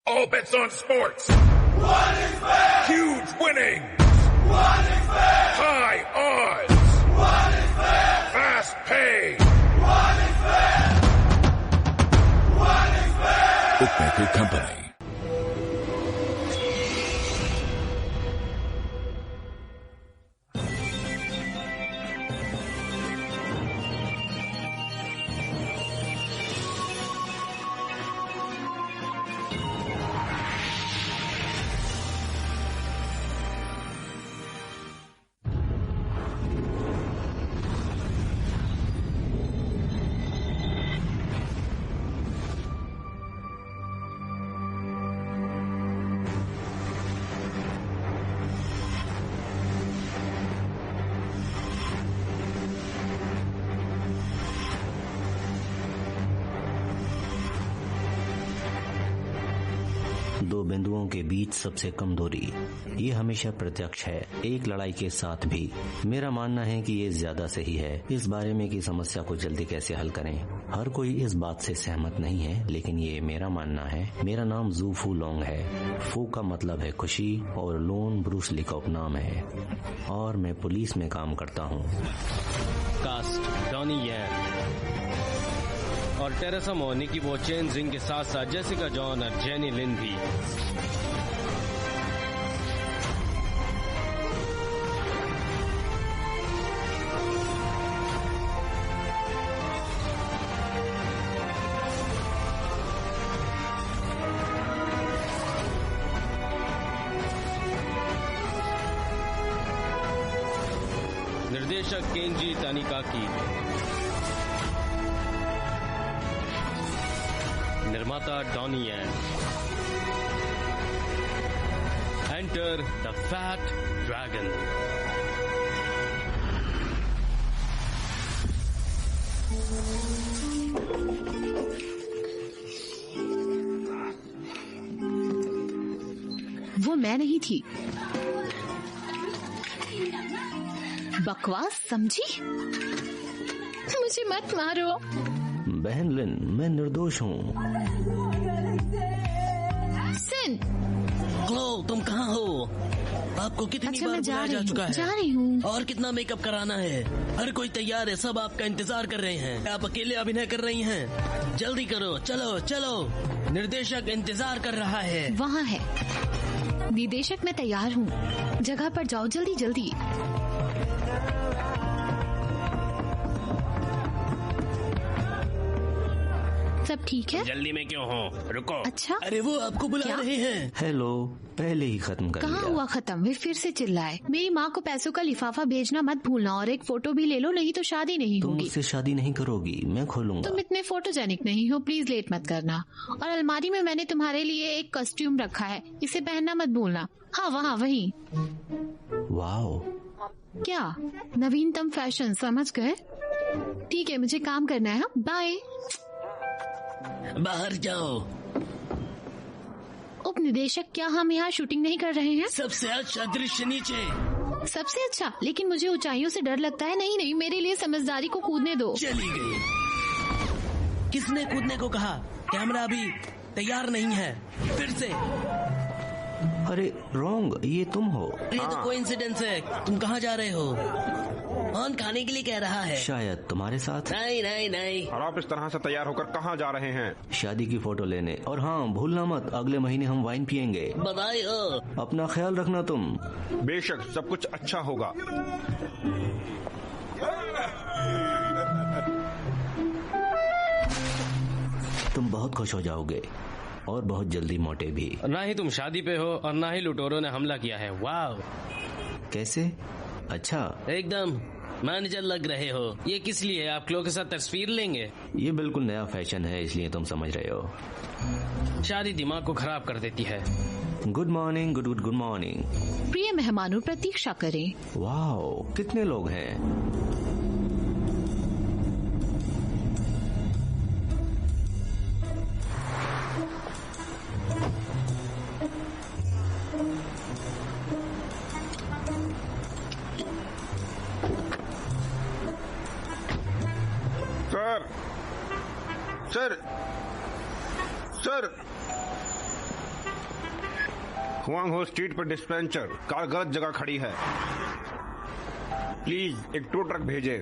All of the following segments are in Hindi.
All bets on sports. One is fair. Huge winnings. One is fair. High odds. One is fair. Fast pay. One is fair. One is fair. Bookmaker Company. दो बिंदुओं के बीच सबसे कम दूरी, ये हमेशा प्रत्यक्ष है। एक लड़ाई के साथ भी मेरा मानना है कि ये ज्यादा सही है। इस बारे में कि समस्या को जल्दी कैसे हल करें, हर कोई इस बात से सहमत नहीं है, लेकिन ये मेरा मानना है। मेरा नाम जू फू लोंग है। फू का मतलब है खुशी और लोन ब्रूस ली का उपनाम है, और मैं पुलिस में काम करता हूँ। कास्ट डॉनी यैन और टेरेसा मोनी की वो चेन जिंग के साथ साथ जेसिका जॉन और जेनी लिन भी। निर्देशक केंजी तानिकाकी, निर्माता Donnie Yen. Enter the Fat Dragon. वो मैं नहीं थी। बकवास समझी? मुझे मत मारो। बहन लिन, मैं निर्दोष हूँ। सिन, क्लो, तुम कहाँ हो? आपको कितनी बार बुलाया जा चुका है? जा रही हूँ। और कितना मेकअप कराना है? हर कोई तैयार है, सब आपका इंतजार कर रहे हैं। आप अकेले अभिनय कर रही हैं। जल्दी करो, चलो चलो, निर्देशक इंतजार कर रहा है। वहाँ है निदेशक, मैं तैयार हूँ। जगह पर जाओ, जल्दी जल्दी। सब ठीक है? जल्दी में क्यों हो? रुको। अच्छा, अरे वो आपको बुला रहे हैं। हेलो, पहले ही खत्म कर कहाँ लिया। हुआ खत्म? वे फिर से चिल्लाए। मेरी माँ को पैसों का लिफाफा भेजना मत भूलना, और एक फोटो भी ले लो, नहीं तो शादी नहीं तुम होगी। मुझसे शादी नहीं करोगी, मैं खोलूंगा। तुम इतने फोटोजेनिक नहीं हो, प्लीज लेट मत करना। और अलमारी में मैंने तुम्हारे लिए एक कॉस्ट्यूम रखा है, इसे पहनना मत भूलना। हाँ, वहाँ वहीं। वाओ, क्या नवीनतम फैशन, समझ गए? ठीक है, मुझे काम करना है। बाय। बाहर जाओ। उप निदेशक, क्या हम यहाँ शूटिंग नहीं कर रहे हैं? सबसे अच्छा दृश्य नीचे। सबसे अच्छा, लेकिन मुझे ऊंचाइयों से डर लगता है। नहीं नहीं, मेरे लिए समझदारी को कूदने दो। चली गई। किसने कूदने को कहा? कैमरा अभी तैयार नहीं है। फिर से। अरे रॉन्ग, ये तुम हो। ये तो कोइंसिडेंस है। तुम कहाँ जा रहे हो? ऑन खाने के लिए कह रहा है। शायद तुम्हारे साथ। नहीं नहीं नहीं। और आप इस तरह से तैयार होकर कहाँ जा रहे हैं? शादी की फोटो लेने। और हाँ, भूलना मत, अगले महीने हम वाइन पियेंगे। बधाई हो। अपना ख्याल रखना तुम। बेशक, सब कुछ अच्छा होगा। तुम बहुत खुश हो जाओगे, और बहुत जल्दी मोटे भी। ना ही तुम शादी पे हो और ना ही लुटेरों ने हमला किया है। वाह, कैसे? अच्छा, एकदम मैनेजर लग रहे हो। ये किस लिए? आप क्लो के साथ तस्वीर लेंगे? ये बिल्कुल नया फैशन है, इसलिए तुम समझ रहे हो। शादी दिमाग को खराब कर देती है। Good morning. Good morning. प्रिय मेहमानों, प्रतीक्षा करें। वाओ, कितने लोग हैं? सर, सर, सर, हुआंग हो स्ट्रीट पर डिस्पेंसर, कार गलत जगह खड़ी है, प्लीज एक टो ट्रक भेजे।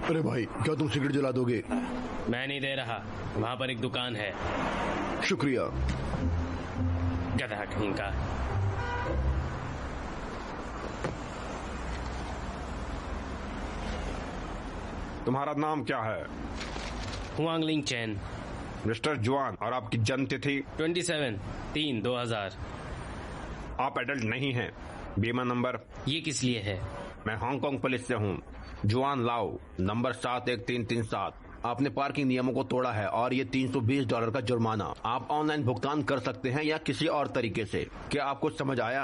अरे भाई, क्या तुम सिगरेट जला दोगे? मैं नहीं दे रहा, वहाँ पर एक दुकान है। शुक्रिया। गधा कहीं का। तुम्हारा नाम क्या है? हुआंग लिंग चैन। मिस्टर जुआन, और आपकी जन्म तिथि? 27/3/2000। आप एडल्ट नहीं हैं। बीमा नंबर? ये किस लिए है? मैं हांगकांग पुलिस से हूँ। जुआन लाओ, नंबर 71337। आपने पार्किंग नियमों को तोड़ा है और ये $320 का जुर्माना। आप ऑनलाइन भुगतान कर सकते हैं या किसी और तरीके से। क्या आपको समझ आया?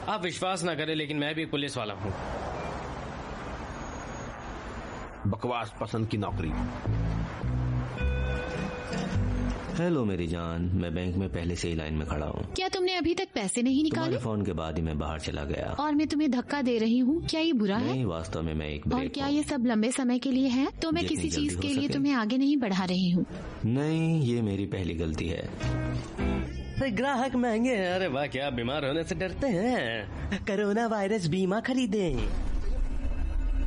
आप विश्वास ना करें, लेकिन मैं भी एक पुलिस वाला हूँ। बकवास पसंद की नौकरी। हेलो मेरी जान, मैं बैंक में पहले से ही लाइन में खड़ा हूँ। क्या तुमने अभी तक पैसे नहीं निकाले? तुम्हारे फोन के बाद ही मैं बाहर चला गया। और मैं तुम्हें धक्का दे रही हूँ, क्या ये बुरा है? नहीं, वास्तव में मैं एक ब्रेक और क्या हूँ। ये सब लंबे समय के लिए है? तो मैं जितनी किसी जल्दी चीज हो के लिए सके। तुम्हें आगे नहीं बढ़ा रही हूँ। नहीं, ये मेरी पहली गलती है। अरे ग्राहक महंगे हैं। अरे वाह, क्या बीमार होने से डरते हैं? कोरोना वायरस बीमा खरीदें।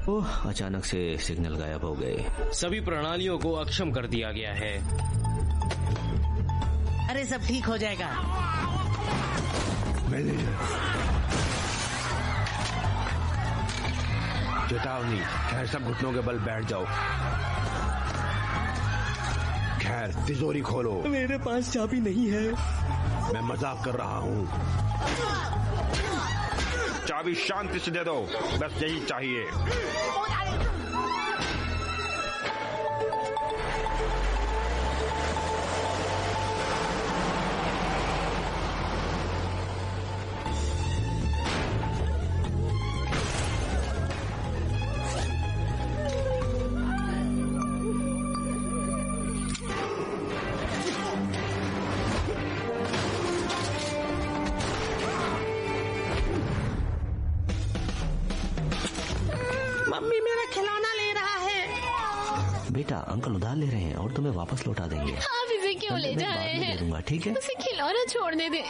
ओह, अचानक से सिग्नल गायब हो गए। सभी प्रणालियों को अक्षम कर दिया गया है। अरे सब ठीक हो जाएगा। मैनेजर, चेतावनी, खैर सब घुटनों के बल बैठ जाओ। खैर तिजोरी खोलो। मेरे पास चाबी नहीं है। मैं मजाक कर रहा हूँ। चाबी शांति से दे दो, बस यही चाहिए। मम्मी मेरा खिलौना ले रहा है। बेटा, अंकल उधार ले रहे हैं और तुम्हें वापस लौटा देंगे। आप इसे क्यों ले मैं जा बाद रहे में दे हैं? दूंगा, ठीक है? उसे खिलौना छोड़ने दे।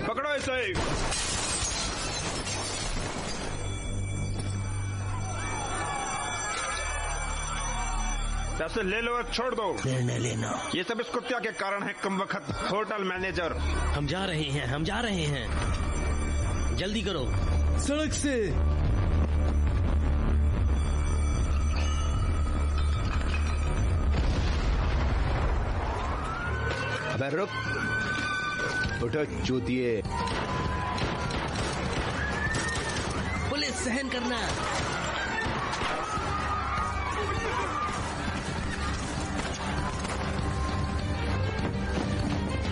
पकड़ो इसे। पैसे ले लो और छोड़ दो। निर्णय लेना। ये सब इस कुत्ते के कारण है, कमबख्त होटल मैनेजर। हम जा रहे हैं, हम जा रहे हैं। जल्दी करो। सड़क से। अबे रुक, उठो चूतिए। पुलिस सहन करना।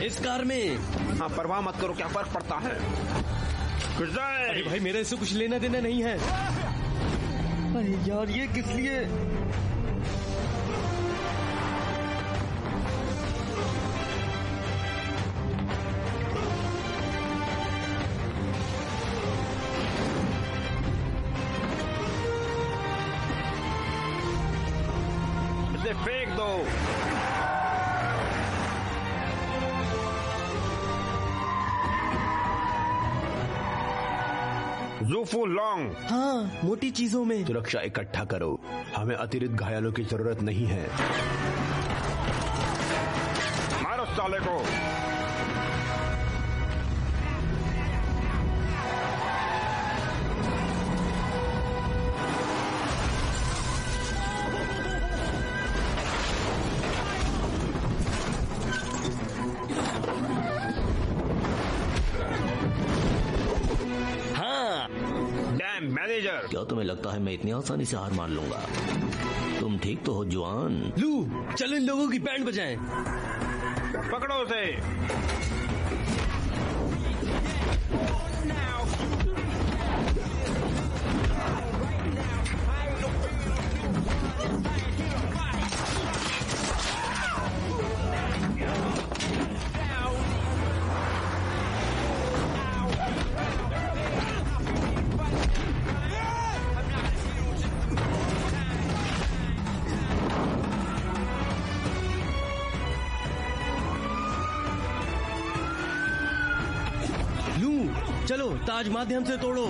इस कार में। हाँ, परवाह मत करो, क्या फर्क पड़ता है। घुस जाए। अरे भाई, मेरे से कुछ लेना देना नहीं है। अरे यार, ये किस लिए? इसे फेंक दो। ज़ूफू लॉन्ग। हाँ, मोटी चीजों में। सुरक्षा इकट्ठा करो, हमें अतिरिक्त घायलों की जरूरत नहीं है। मारो साले को। मैनेजर, क्या तुम्हें लगता है मैं इतनी आसानी से हार मान लूंगा? तुम ठीक तो हो जुआन? लू, चलो इन लोगों की बैंड बजाएं। पकड़ो उसे। चलो ताज माध्यम से तोड़ो।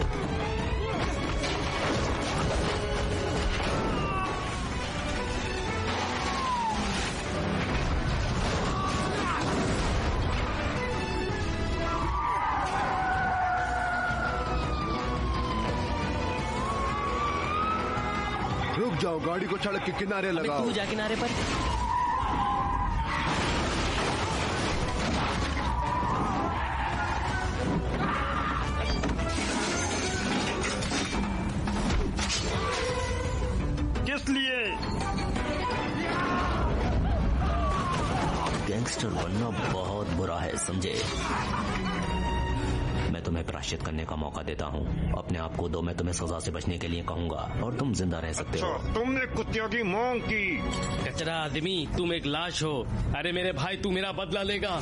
रुक जाओ, गाड़ी को सड़क के किनारे लगाओ। तू जा किनारे पर। किस लिए? गैंगस्टर बनना बहुत बुरा है, समझे? मैं तुम्हें प्रायश्चित करने का मौका देता हूँ। अपने आप को दो, मैं तुम्हें सजा से बचने के लिए कहूँगा और तुम जिंदा रह सकते हो। तुमने कुत्तियों की मांग की। कचरा आदमी, तुम एक लाश हो। अरे मेरे भाई, तू मेरा बदला लेगा।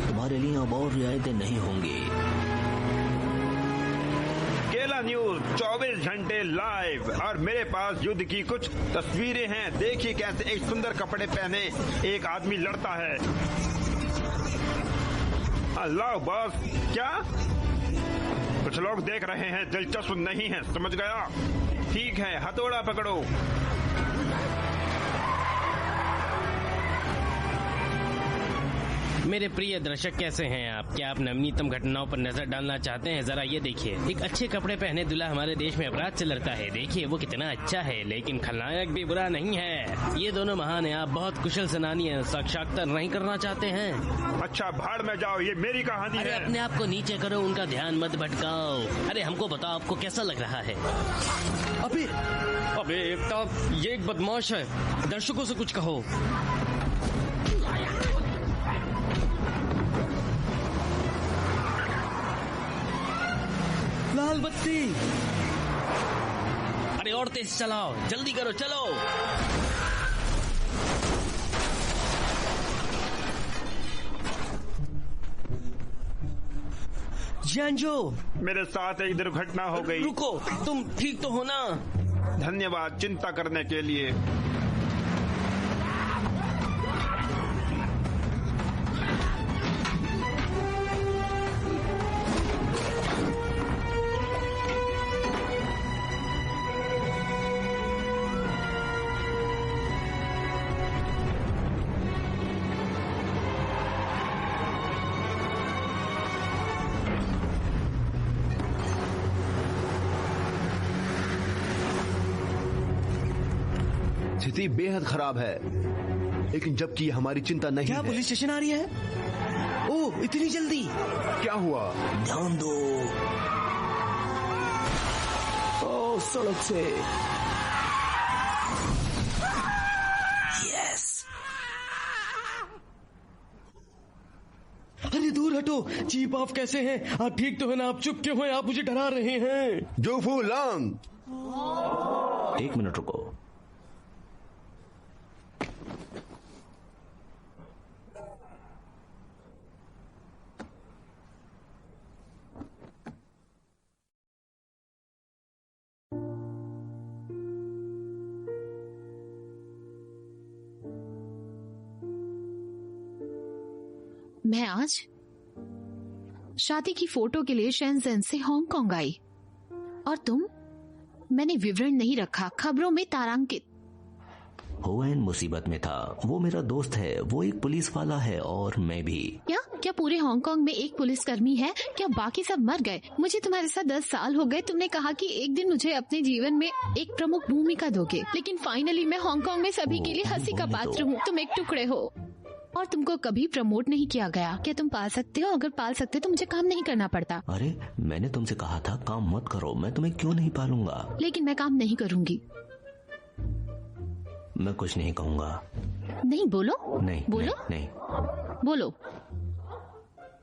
तुम्हारे लिए अब और रियायतें नहीं होंगी। केला न्यूज 24 घंटे लाइव। और मेरे पास युद्ध की कुछ तस्वीरें हैं। देखिए कैसे एक सुंदर कपड़े पहने एक आदमी लड़ता है। अल्लाह बस, क्या कुछ लोग देख रहे हैं, दिलचस्प नहीं है, समझ गया? ठीक है, हथौड़ा पकड़ो। मेरे प्रिय दर्शक, कैसे हैं आप? क्या आप नवनीतम घटनाओं पर नजर डालना चाहते हैं? जरा ये देखिए, एक अच्छे कपड़े पहने दूल्हा हमारे देश में अपराध से लड़ता है। देखिए वो कितना अच्छा है, लेकिन खलनायक भी बुरा नहीं है। ये दोनों महान हैं। आप बहुत कुशल सेनानी हैं, साक्षात्कार नहीं करना चाहते हैं? अच्छा, भाड़ में जाओ, ये मेरी कहानी अरे है। अपने आप को नीचे करो, उनका ध्यान मत भटकाओ। अरे हमको बताओ, आपको कैसा लग रहा है? अबे एकता, ये एक बदमाश है। दर्शकों से कुछ कहो। लाल बत्ती। अरे और तेज चलाओ, जल्दी करो, चलो। जानजो, मेरे साथ एक दुर्घटना हो गई। रुको, तुम ठीक तो हो ना? धन्यवाद चिंता करने के लिए। स्थिति बेहद खराब है, लेकिन जबकि हमारी चिंता नहीं क्या है। पुलिस स्टेशन आ रही है? ओह, इतनी जल्दी? क्या हुआ? ध्यान दो। ओ, सड़क से। यस। अरे दूर हटो। चीफ, आप कैसे हैं? आप ठीक तो है ना? आप चुप क्यों हैं? आप मुझे डरा रहे हैं। जोफू लॉन्ग, 1 मिनट रुको। मैं आज शादी की फोटो के लिए शेनज़ेन से हांगकांग आई और तुम? मैंने विवरण नहीं रखा, खबरों में तारांकित। हुएन मुसीबत में था। वो मेरा दोस्त है, वो एक पुलिस वाला है और मैं भी। क्या पूरे हांगकांग में एक पुलिसकर्मी है? क्या बाकी सब मर गए? मुझे तुम्हारे साथ 10 साल हो गए। तुमने कहा कि एक दिन मुझे अपने जीवन में एक प्रमुख भूमिका दोगे, लेकिन फाइनली मैं हांगकांग में सभी के लिए हंसी का पात्र हूँ। तुम एक टुकड़े हो और तुमको कभी प्रमोट नहीं किया गया। क्या तुम पाल सकते हो? अगर पाल सकते तो मुझे काम नहीं करना पड़ता। अरे मैंने तुमसे कहा था काम मत करो। मैं तुम्हें क्यों नहीं पालूंगा? लेकिन मैं काम नहीं करूँगी। मैं कुछ नहीं कहूँगा। नहीं बोलो। नहीं बोलो। नहीं, बोलो।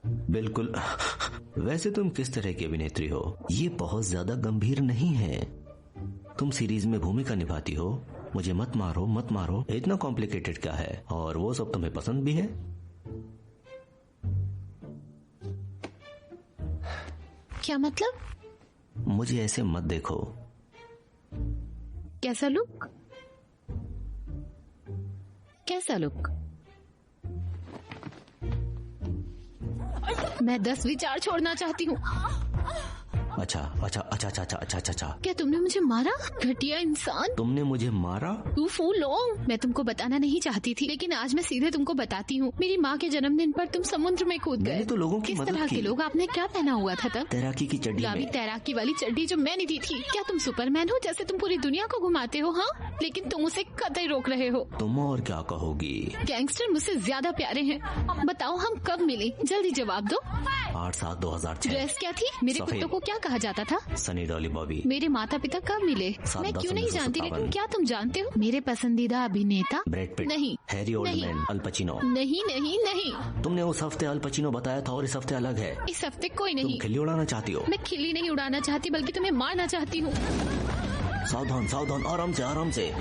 बिल्कुल। वैसे तुम किस तरह की अभिनेत्री हो? ये बहुत ज्यादा गंभीर नहीं है। तुम सीरीज में भूमिका निभाती हो। मुझे मत मारो मत मारो, इतना कॉम्प्लिकेटेड क्या है? और वो सब तुम्हें पसंद भी है? क्या मतलब? मुझे ऐसे मत देखो। कैसा लुक? कैसा लुक? मैं 10 विचार छोड़ना चाहती हूँ। अच्छा। क्या तुमने मुझे मारा? घटिया इंसान। तुमने मुझे मारा? तू फूल हो। मैं तुमको बताना नहीं चाहती थी, लेकिन आज मैं सीधे तुमको बताती हूँ। मेरी माँ के जन्मदिन पर तुम समुद्र में कूद गए। तो लोगों की किस मदद तरह की। के लोग? आपने क्या पहना हुआ था तब? तैराकी की चड्डी में। तैराकी वाली चड्डी जो मैंने दी थी। क्या तुम सुपरमैन हो जैसे तुम पूरी दुनिया को घुमाते हो? हाँ, लेकिन तुम उसे कतई रोक रहे हो। तुम और क्या कहोगी? गैंगस्टर मुझसे ज्यादा प्यारे हैं। बताओ हम कब मिले? जल्दी जवाब दो। 8/7/2006। ड्रेस क्या थी? मेरे कुत्तों को क्या कहा जाता था? सनी डॉली बॉबी। मेरे माता पिता कब मिले? मैं क्यों नहीं जानती, लेकिन क्या तुम जानते हो? मेरे पसंदीदा अभिनेता? Brad Pitt. नहीं। Harry Oldman. Al Pacino. नहीं। तुमने उस हफ्ते अल पचिनो बताया था और इस हफ्ते अलग है। इस हफ्ते कोई नहीं। तुम खिल्ली उड़ाना चाहती हो? मैं खिल्ली नहीं उड़ाना चाहती, बल्कि तुम्हें मारना चाहती हूँ। सावधान, आराम से।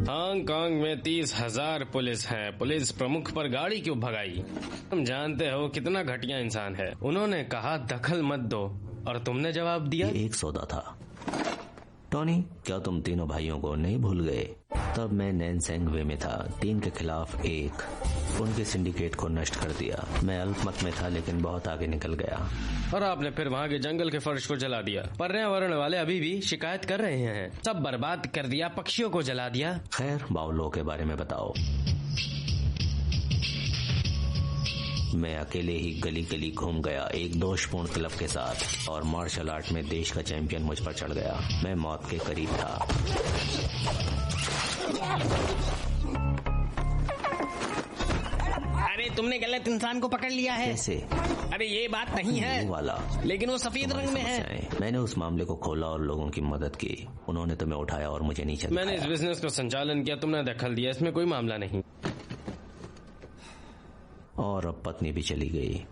हांगकांग में 30,000 पुलिस हैं। पुलिस प्रमुख पर गाड़ी क्यों भगाई? तुम जानते हो कितना घटिया इंसान है। उन्होंने कहा दखल मत दो और तुमने जवाब दिया। ये एक सौदा था। टॉनी, क्या तुम तीनों भाइयों को नहीं भूल गए? तब मैं नैनसेंग वे में था, 3 के खिलाफ 1। उनके सिंडिकेट को नष्ट कर दिया। मैं अल्पमत में था, लेकिन बहुत आगे निकल गया। और आपने फिर वहाँ के जंगल के फर्श को जला दिया। पर्यावरण वाले अभी भी शिकायत कर रहे हैं। सब बर्बाद कर दिया, पक्षियों को जला दिया। खैर, बाउलों के बारे में बताओ। मैं अकेले ही गली गली घूम गया, एक दोषपूर्ण क्लब के साथ, और मार्शल आर्ट में देश का चैंपियन मुझ पर चढ़ गया। मैं मौत के करीब था। अरे तुमने गलत इंसान को पकड़ लिया है। कैसे? अरे ये बात नहीं है वाला, लेकिन वो सफेद रंग में है। मैंने उस मामले को खोला और लोगों की मदद की। उन्होंने तुम्हें उठाया और मुझे नीचे दिखाया। मैंने इस बिजनेस का संचालन किया, तुमने दखल दिया। इसमें कोई मामला नहीं। और अब पत्नी भी चली गई।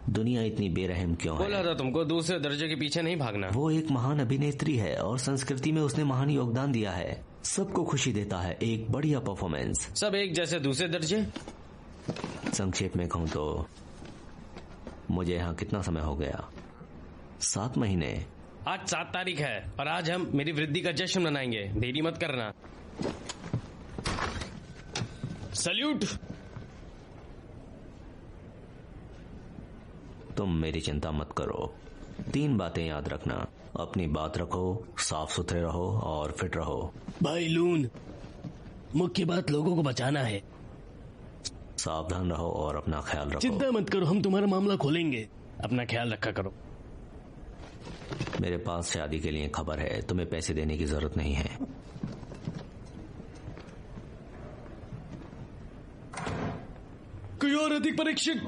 दुनिया इतनी बेरहम क्यों है? बोला था तुमको दूसरे दर्जे के पीछे नहीं भागना। वो एक महान अभिनेत्री है और संस्कृति में उसने महान योगदान दिया है। सबको खुशी देता है। एक बढ़िया परफॉर्मेंस। सब एक जैसे दूसरे दर्जे। संक्षेप में कहूँ तो मुझे यहाँ कितना समय हो गया? 7 महीने। आज 7 तारीख है और आज हम मेरी वृद्धि का जश्न मनाएंगे। देरी मत करना। सल्यूट। तुम मेरी चिंता मत करो। 3 बातें याद रखना। अपनी बात रखो, साफ सुथरे रहो और फिट रहो। भाई लून, मुख्य बात लोगों को बचाना है। सावधान रहो और अपना ख्याल रखो। चिंता मत करो, हम तुम्हारा मामला खोलेंगे। अपना ख्याल रखा करो। मेरे पास शादी के लिए खबर है। तुम्हें पैसे देने की जरूरत नहीं है। कोई और अधिक परीक्षित?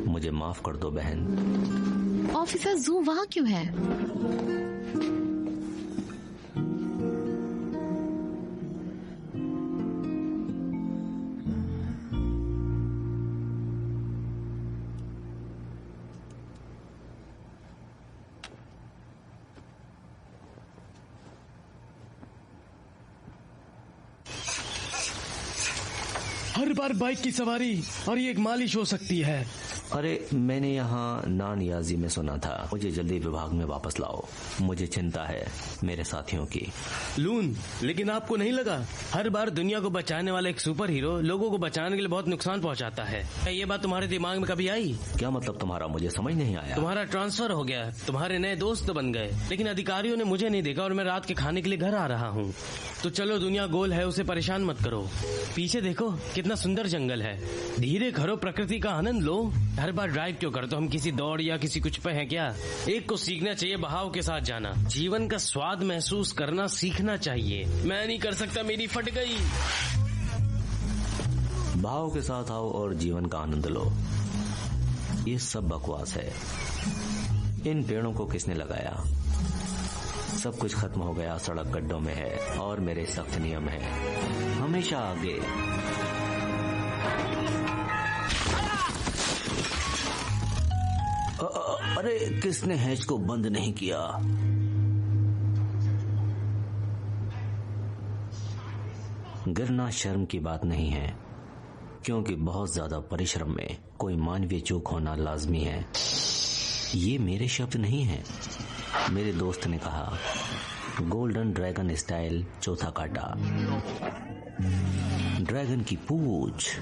मुझे माफ कर दो बहन। ऑफिसर जू वहाँ क्यों है? हर बार बाइक की सवारी और ये एक मालिश हो सकती है। अरे मैंने यहाँ नानियाजी में सुना था। मुझे जल्दी विभाग में वापस लाओ। मुझे चिंता है मेरे साथियों की। लून, लेकिन आपको नहीं लगा हर बार दुनिया को बचाने वाला एक सुपर हीरो लोगों को बचाने के लिए बहुत नुकसान पहुँचाता है? क्या ये बात तुम्हारे दिमाग में कभी आई? क्या मतलब तुम्हारा? मुझे समझ नहीं आया। तुम्हारा ट्रांसफर हो गया, तुम्हारे नए दोस्त बन गए, लेकिन अधिकारियों ने मुझे नहीं देखा और मैं रात के खाने के लिए घर आ रहा हूँ। तो चलो, दुनिया गोल है, उसे परेशान मत करो। पीछे देखो कितना सुंदर जंगल है। धीरे करो, प्रकृति का आनंद लो। हर बार ड्राइव क्यों करते हो? हम किसी दौड़ या किसी कुछ पे हैं क्या? एक को सीखना चाहिए बहाव के साथ जाना, जीवन का स्वाद महसूस करना सीखना चाहिए। मैं नहीं कर सकता, मेरी फट गई। बहाव के साथ आओ और जीवन का आनंद लो। ये सब बकवास है। इन पेड़ों को किसने लगाया? सब कुछ खत्म हो गया, सड़क गड्ढों में है और मेरे सख्त नियम हैं। हमेशा आगे। अरे किसने हैच को बंद नहीं किया? गिरना शर्म की बात नहीं है, क्योंकि बहुत ज्यादा परिश्रम में कोई मानवीय चूक होना लाजमी है। ये मेरे शब्द नहीं हैं। मेरे दोस्त ने कहा, गोल्डन ड्रैगन स्टाइल चौथा काटा, ड्रैगन की पूंछ।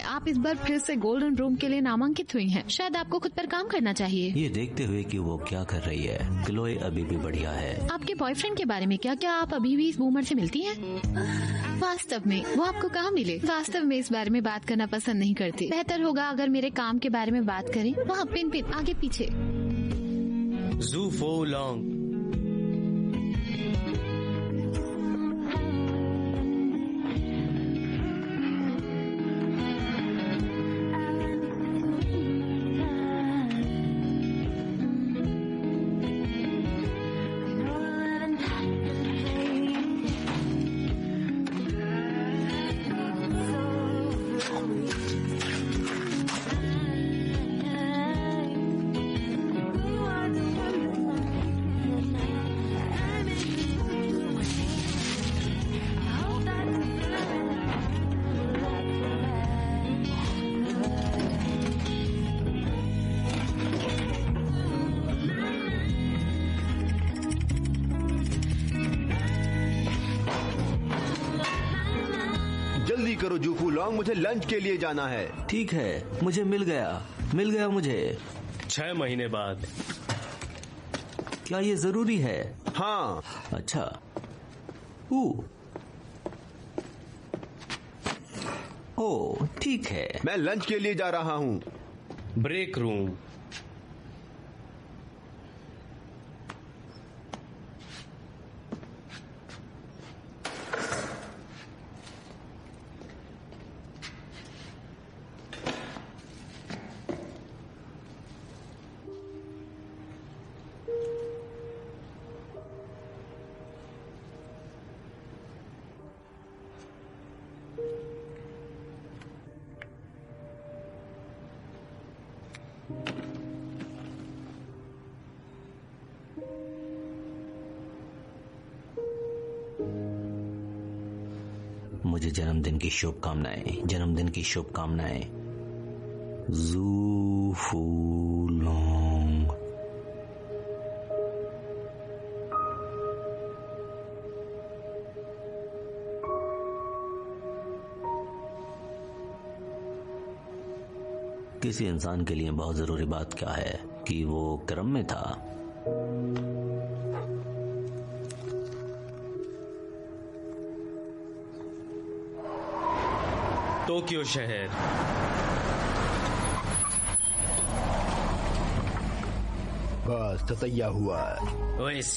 आप इस बार फिर से गोल्डन रूम के लिए नामांकित हुई हैं। शायद आपको खुद पर काम करना चाहिए। ये देखते हुए कि वो क्या कर रही है, क्लोए अभी भी बढ़िया है। आपके बॉयफ्रेंड के बारे में क्या आप अभी भी इस बूमर से मिलती हैं? वास्तव में वो आपको कहाँ मिले? वास्तव में इस बारे में बात करना पसंद नहीं करती। बेहतर होगा अगर मेरे काम के बारे में बात करें। वहाँ पिन आगे पीछे। ज़ू फो लॉन्ग। जल्दी करो जूफू लॉन्ग, मुझे लंच के लिए जाना है। ठीक है, मुझे मिल गया मुझे। 6 महीने बाद। क्या ये जरूरी है? हाँ। अच्छा। ओ ठीक है। मैं लंच के लिए जा रहा हूँ। Break room. मुझे जन्मदिन की शुभकामनाएं। ज़ू फू लॉन्ग। किसी इंसान के लिए बहुत जरूरी बात क्या है कि वो क्रम में था। टोक्यो शहर। बस ततैया हुआ। ओइस।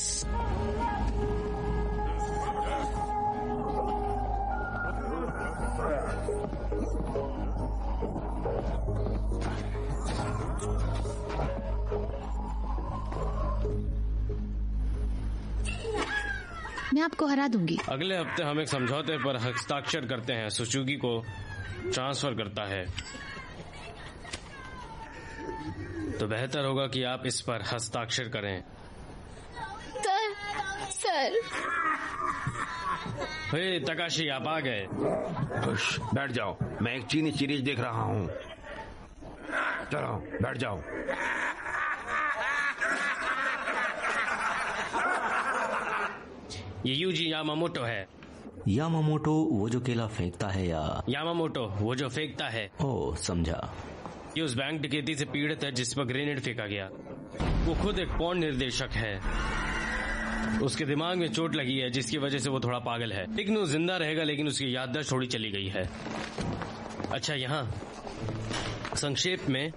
मैं आपको हरा दूंगी। अगले हफ्ते हम एक समझौते पर हस्ताक्षर करते हैं। सुचुकी को ट्रांसफर करता है, तो बेहतर होगा कि आप इस पर हस्ताक्षर करें। सर। हे तकाशी, आप आ गए। बैठ जाओ, मैं एक चीनी सीरीज देख रहा हूँ। चलो बैठ जाओ। ये यूजी यामामोटो है। यामामोटो वो जो केला फेंकता है या यामामोटो वो जो फेंकता है। ओ समझा। ये उस बैंक डकैती से पीड़ित है जिस पर ग्रेनेड फेंका गया। वो खुद एक पॉर्न निर्देशक है। उसके दिमाग में चोट लगी है जिसकी वजह से वो थोड़ा पागल है, लेकिन वो जिंदा रहेगा, लेकिन उसकी याददाश्त थोड़ी चली गई है। अच्छा, यहाँ संक्षेप में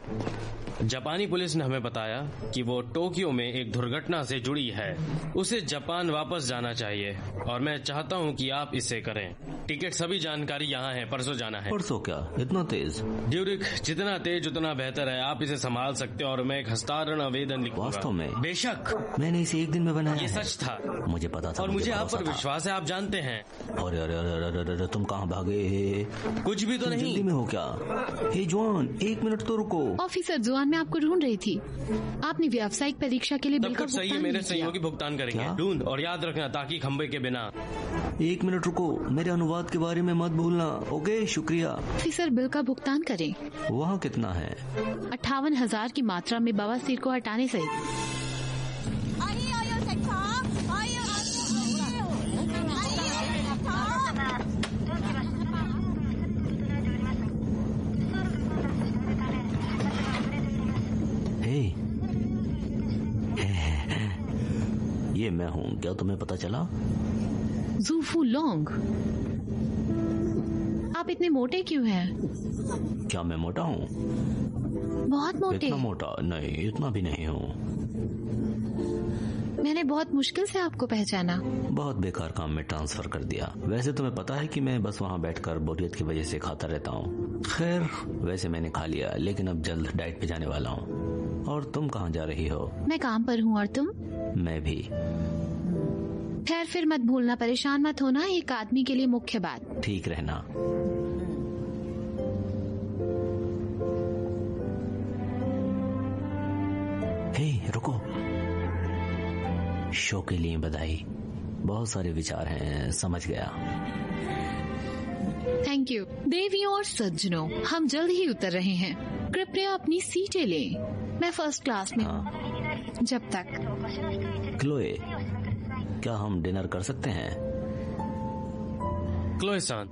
जापानी पुलिस ने हमें बताया कि वो टोक्यो में एक दुर्घटना से जुड़ी है। उसे जापान वापस जाना चाहिए और मैं चाहता हूँ कि आप इसे करें। टिकट सभी जानकारी यहाँ है, परसों जाना है। परसों क्या इतना तेज? ड्यूरिक, जितना तेज उतना बेहतर है। आप इसे संभाल सकते हो और मैं एक हस्ताक्षर आवेदन लिखूंगा। वास्तव में? बेशक, मैंने इसे एक दिन में बनाया। ये सच था, मुझे पता था और मुझे आप पर विश्वास है। आप जानते हैं। अरे अरे अरे अरे, तुम कहाँ भागे? कुछ भी तो नहीं। जल्दी में हो क्या? हे जवान, 1 मिनट तो रुको। ऑफिसर जवान, मैं आपको ढूंढ रही थी। आपने व्यावसायिक परीक्षा के लिए बिल का सही है, मेरे सहयोगी भुगतान करेंगे। ढूंढ और याद रखना ताकि खंबे के बिना। 1 मिनट रुको, मेरे अनुवाद के बारे में मत भूलना। ओके, शुक्रिया। ऑफिसर, बिल का भुगतान करें। वहाँ कितना है? 58,000 की मात्रा में बवासीर को हटाने सहित। ये मैं हूँ, क्या तुम्हें पता चला? ज़ूफू लोंग, आप इतने मोटे क्यों हैं? क्या मैं मोटा हूँ? बहुत मोटे। इतना मोटा नहीं, इतना भी नहीं हूँ। मैंने बहुत मुश्किल से आपको पहचाना। बहुत बेकार काम में ट्रांसफर कर दिया। वैसे तुम्हें पता है कि मैं बस वहाँ बैठकर बोरियत की वजह से खाता रहता हूँ। खैर, वैसे मैंने खा लिया, लेकिन अब जल्द डाइट पे जाने वाला हूँ। और तुम कहाँ जा रही हो? मैं काम पर हूँ। और तुम? मैं भी। खैर, फिर मत भूलना, परेशान मत होना। एक आदमी के लिए मुख्य बात। ठीक रहना। हे, रुको। शो के लिए बधाई। बहुत सारे विचार हैं, समझ गया। Thank you. देवियों और सज्जनों, हम जल्द ही उतर रहे हैं। कृपया अपनी सीटें लें। मैं फर्स्ट क्लास में हूँ। जब तक। क्लोए, क्या हम डिनर कर सकते हैं? क्लोए-सान,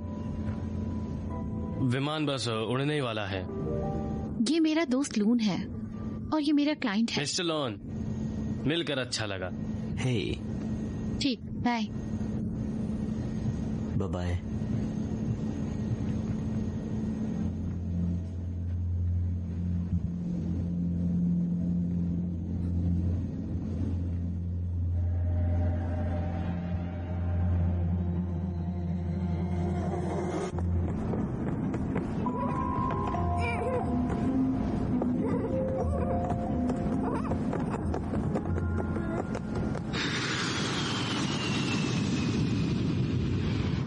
विमान बस उड़ने ही वाला है। ये मेरा दोस्त लून है और ये मेरा क्लाइंट है। मिस्टर लोन, मिलकर अच्छा लगा। हे। ठीक, बाय। बाय।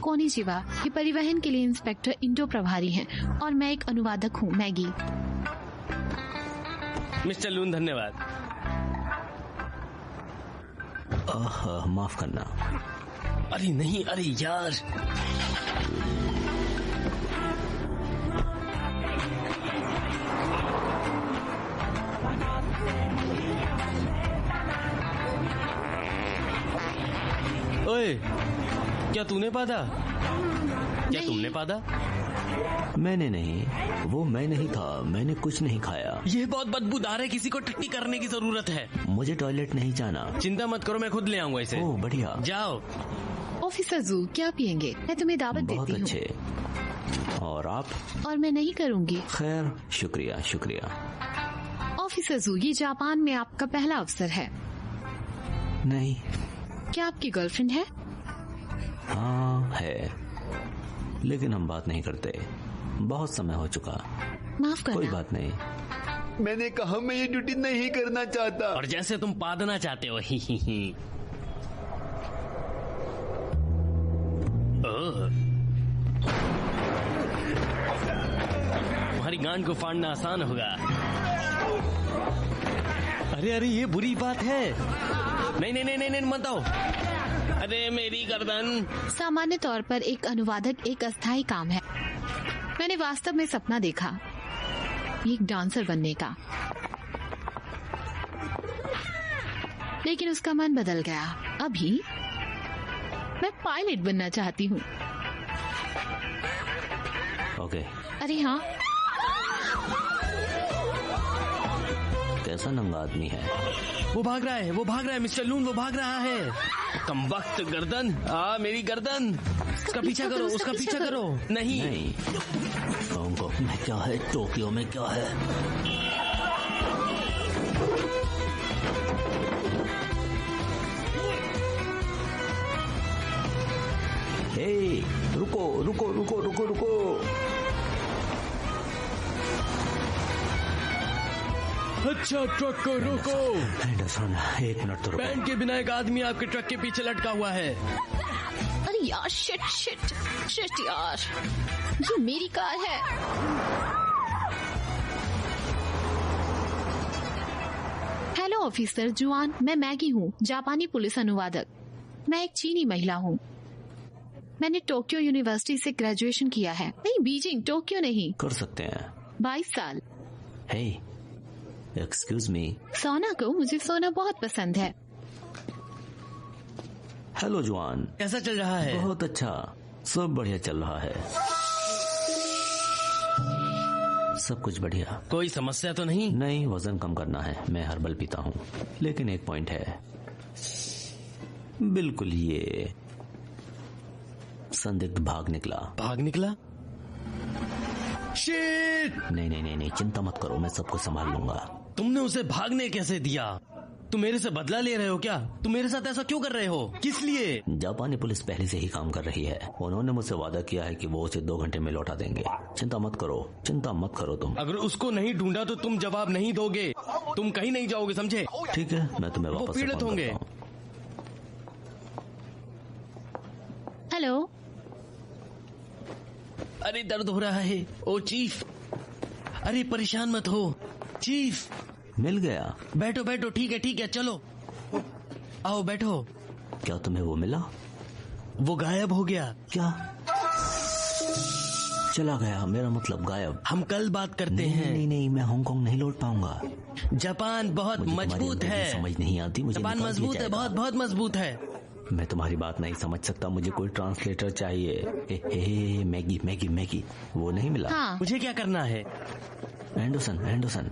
कोनिचिवा, ये परिवहन के लिए इंस्पेक्टर इंडो प्रभारी हैं और मैं एक अनुवादक हूँ, मैगी। मिस्टर लून, धन्यवाद। माफ करना। अरे नहीं, अरे यार। ओए, क्या तूने पादा? क्या तुमने पादा? मैंने नहीं, वो मैं नहीं था। मैंने कुछ नहीं खाया। ये बहुत बदबूदार है, किसी को टट्टी करने की जरूरत है। मुझे टॉयलेट नहीं जाना। चिंता मत करो, मैं खुद ले आऊंगा इसे। ओह बढ़िया। जाओ। ऑफिसर जू, क्या पियेंगे? मैं तुम्हें दावत देती हूँ। बहुत अच्छे। और आप? और मैं नहीं करूँगी। खैर, शुक्रिया शुक्रिया। ऑफिसर जू, ये जापान में आपका पहला अवसर है। नहीं। क्या आपकी गर्लफ्रेंड है? हाँ है, लेकिन हम बात नहीं करते। बहुत समय हो चुका। माफ करना। कोई बात नहीं। मैंने कहा मैं ये ड्यूटी नहीं करना चाहता। और जैसे तुम पादना चाहते हो। ही। तुम्हारी गांड को फाड़ना आसान होगा। अरे अरे, ये बुरी बात है। नहीं नहीं नहीं नहीं, मत आओ। अरे मेरी गर्दन। सामान्य तौर पर एक अनुवादक एक अस्थायी काम है। मैंने वास्तव में सपना देखा, एक डांसर बनने का, लेकिन उसका मन बदल गया। अभी मैं पायलट बनना चाहती हूँ। ओके। अरे हाँ, कैसा नंगा आदमी है? वो भाग रहा है मिस्टर लून, वो भाग रहा है। कम वक्त गर्दन, मेरी गर्दन। उसका पीछा करो, उसका पीछा करो। नहीं, हांगकांग में क्या है, टोक्यो में क्या है? हे, रुको रुको रुको रुको रुको। अच्छा ट्रक को रोको। एंडरसन, एक मिनट तो रुको। बैंड के बिना एक आदमी आपके ट्रक के पीछे लटका हुआ है। अरे यार, शिट यार, ये मेरी कार है। हेलो ऑफिसर जुआन, मैं मैगी हूँ, जापानी पुलिस अनुवादक। मैं एक चीनी महिला हूँ। मैंने टोक्यो यूनिवर्सिटी से ग्रेजुएशन किया है। नहीं, बीजिंग, टोक्यो नहीं। कर सकते हैं। 22 साल। हे, एक्सक्यूज मी। सोना को, मुझे सोना बहुत पसंद है। हेलो जुआन, कैसा चल रहा है? बहुत अच्छा, सब बढ़िया चल रहा है, सब कुछ बढ़िया। कोई समस्या तो नहीं? नहीं, वजन कम करना है, मैं हर्बल पीता हूँ। लेकिन एक पॉइंट है, बिल्कुल ये संदिग्ध भाग निकला। शिट! नहीं, चिंता मत करो, मैं सबको संभाल लूंगा। तुमने उसे भागने कैसे दिया? तुम मेरे से बदला ले रहे हो क्या? तुम मेरे साथ ऐसा क्यों कर रहे हो? किस लिए? जापानी पुलिस पहले से ही काम कर रही है। उन्होंने मुझसे वादा किया है कि वो उसे 2 घंटे में लौटा देंगे। चिंता मत करो तुम। अगर उसको नहीं ढूंढा तो तुम जवाब नहीं दोगे, तुम कहीं नहीं जाओगे, समझे? ठीक है, मैं तुम्हें वापस से पीड़ित होंगे। हेलो। अरे दर्द हो रहा है। ओ चीफ, अरे परेशान मत हो चीफ। मिल गया? बैठो, ठीक है, चलो आओ बैठो। क्या तुम्हें वो मिला? वो गायब हो गया। क्या? चला गया? मेरा मतलब गायब। हम कल बात करते हैं। नहीं, मैं हांगकांग नहीं लौट पाऊंगा। जापान बहुत मजबूत है। समझ नहीं आती मुझे। जापान मजबूत है, बहुत मजबूत है। मैं तुम्हारी बात नहीं समझ सकता, मुझे कोई ट्रांसलेटर चाहिए। मैगी, वो नहीं मिला। हाँ। मुझे क्या करना है? एंडरसन।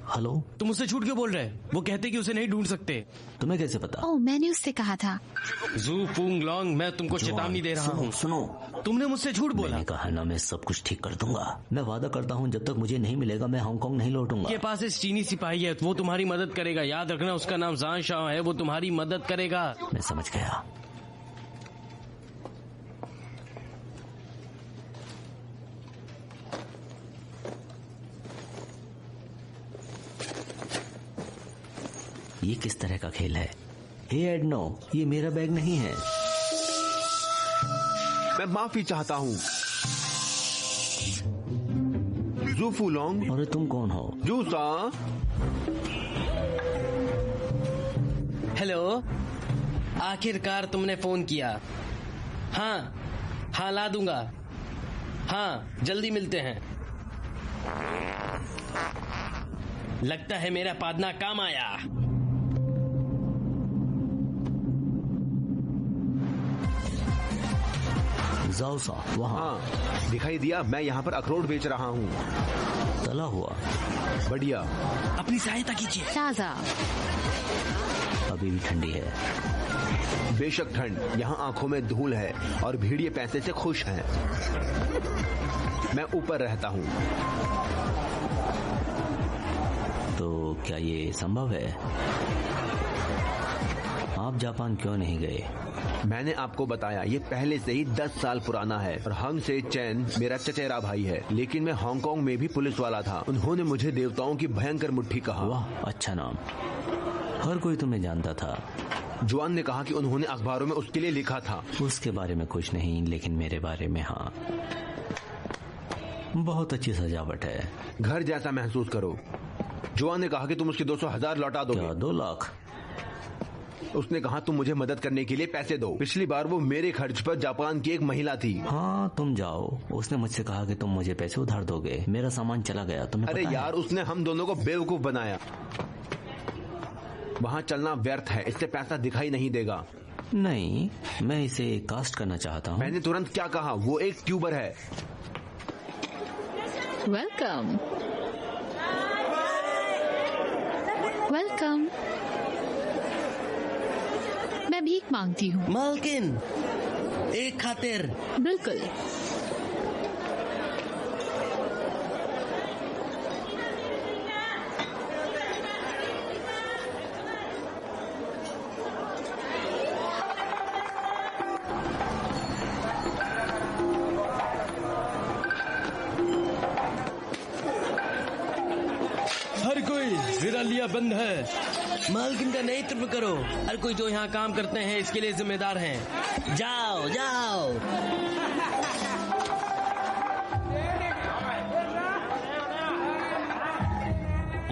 हेलो। तुम उससे झूठ क्यों बोल रहे? वो कहते कि उसे नहीं ढूंढ सकते। तुम्हें कैसे पता? ओह, मैंने उससे कहा था। जू फूंग लॉन्ग, मैं तुमको चेतावनी दे रहा हूँ। सुनो, तुमने मुझसे झूठ बोला। मैंने कहा ना, मैं सब कुछ ठीक कर दूंगा। मैं वादा करता हूँ, जब तक मुझे नहीं मिलेगा मैं हांगकांग नहीं लौटूंगा। के पास एक चीनी सिपाही है, वो तुम्हारी मदद करेगा। याद रखना, उसका नाम जान शाह है, वो तुम्हारी मदद करेगा। मैं समझ गया। ये किस तरह का खेल है? हे एडनो, ये मेरा बैग नहीं है। मैं माफी चाहता हूँ। जू फूलोंग। अरे तुम कौन हो? जूसा। हेलो, आखिरकार तुमने फोन किया। हाँ, ला दूंगा। हाँ, जल्दी मिलते हैं। लगता है मेरा पादना काम आया। जाओ सा वहाँ। हाँ, दिखाई दिया। मैं यहाँ पर अखरोट बेच रहा हूँ। तला हुआ। बढ़िया। अपनी सहायता कीजिए। ताजा। अभी भी ठंडी है। बेशक ठंड। यहाँ आंखों में धूल है और भेड़िए पैसे से खुश हैं। मैं ऊपर रहता हूँ। तो क्या ये संभव है? आप जापान क्यों नहीं गए? मैंने आपको बताया, ये पहले से ही 10 साल पुराना है और हंग से चैन मेरा चचेरा भाई है। लेकिन मैं हांगकांग में भी पुलिस वाला था। उन्होंने मुझे देवताओं की भयंकर मुट्ठी कहा। वाह, अच्छा नाम। हर कोई तुम्हें जानता था। जुआन ने कहा कि उन्होंने अखबारों में उसके लिए लिखा था। उसके बारे में कुछ नहीं, लेकिन मेरे बारे में हाँ। बहुत अच्छी सजावट है। घर जैसा महसूस करो। जुआन ने कहा कि तुम उसके 200,000 लौटा दोगे। क्या 2 लाख? उसने कहा तुम मुझे मदद करने के लिए पैसे दो। पिछली बार वो मेरे खर्च पर जापान की एक महिला थी। हाँ, तुम जाओ। उसने मुझसे कहा कि तुम मुझे पैसे उधार दोगे। मेरा सामान चला गया, तुम्हें अरे पता यार, है? उसने हम दोनों को बेवकूफ बनाया। वहाँ चलना व्यर्थ है, इससे पैसा दिखाई नहीं देगा। नहीं, मैं इसे कास्ट करना चाहता हूँ। मैंने तुरंत क्या कहा? वो एक ट्यूबर है। Welcome welcome. मैं भीख मांगती हूँ। मालकिन, एक खातिर। बिल्कुल। हर कोई जिरा लिया बंद है। मालकिन का नेतृत्व करो। हर कोई जो यहाँ काम करते हैं इसके लिए जिम्मेदार हैं। जाओ जाओ।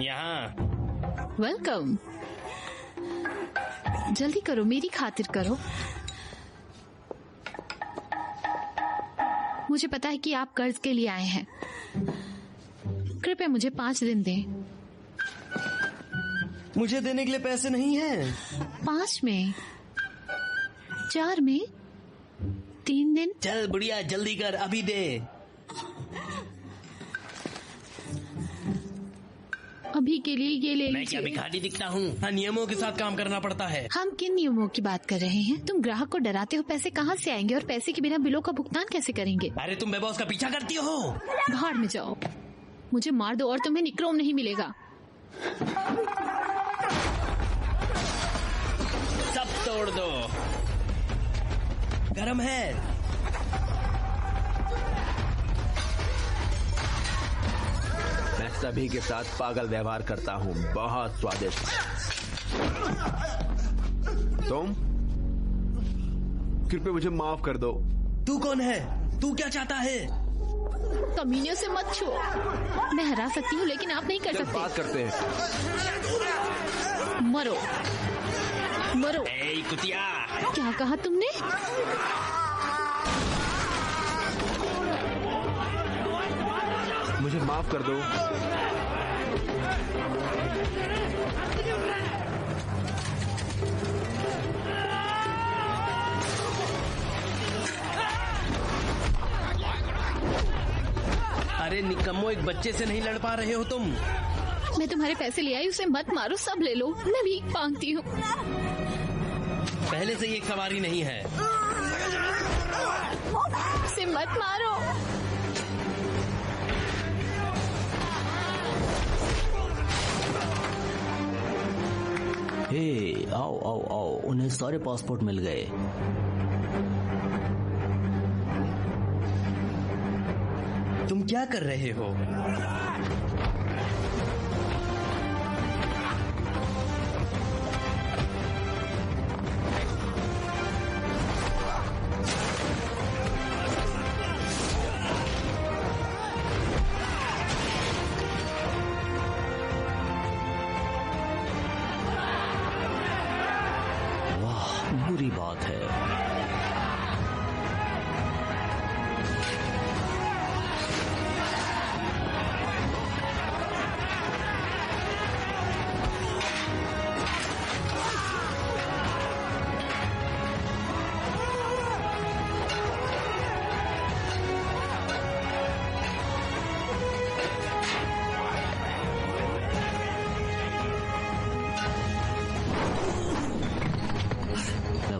यहाँ वेलकम। जल्दी करो, मेरी खातिर करो। मुझे पता है कि आप कर्ज के लिए आए हैं। कृपया मुझे 5 दिन दें। मुझे देने के लिए पैसे नहीं हैं। 5 में, 4 में, 3 दिन। चल बुढ़िया, जल्दी कर, अभी दे। अभी के लिए ये ले मैं क्या लीजिए। भिखारी दिखता हूँ? हाँ, नियमों के साथ काम करना पड़ता है। हम किन नियमों की बात कर रहे हैं? तुम ग्राहक को डराते हो। पैसे कहाँ से आएंगे और पैसे के बिना बिलों का भुगतान कैसे करेंगे? अरे तुम बेबॉस का पीछा करती हो। भाड़ में जाओ। मुझे मार दो और तुम्हें निक्रोम नहीं मिलेगा। सब तोड़ दो। गरम है। मैं सभी के साथ पागल व्यवहार करता हूँ। बहुत स्वादिष्ट। तुम कृपया मुझे माफ कर दो। तू कौन है? तू क्या चाहता है? कमीनियों से मत छो। मैं हरा सकती हूँ लेकिन आप नहीं कर चल सकते। बात करते हैं। मरो मरो। ए कुतिया, क्या कहा तुमने? मुझे माफ कर दो। अरे निकम्मो, एक बच्चे से नहीं लड़ पा रहे हो तुम? मैं तुम्हारे पैसे ले आई, उसे मत मारो। सब ले लो, मैं भीख मांगती हूँ। पहले से ही एक सवारी नहीं है। उसे मत मारो। हे, आओ आओ आओ, उन्हें सारे पासपोर्ट मिल गए। तुम क्या कर रहे हो? वाह, बुरी बात है।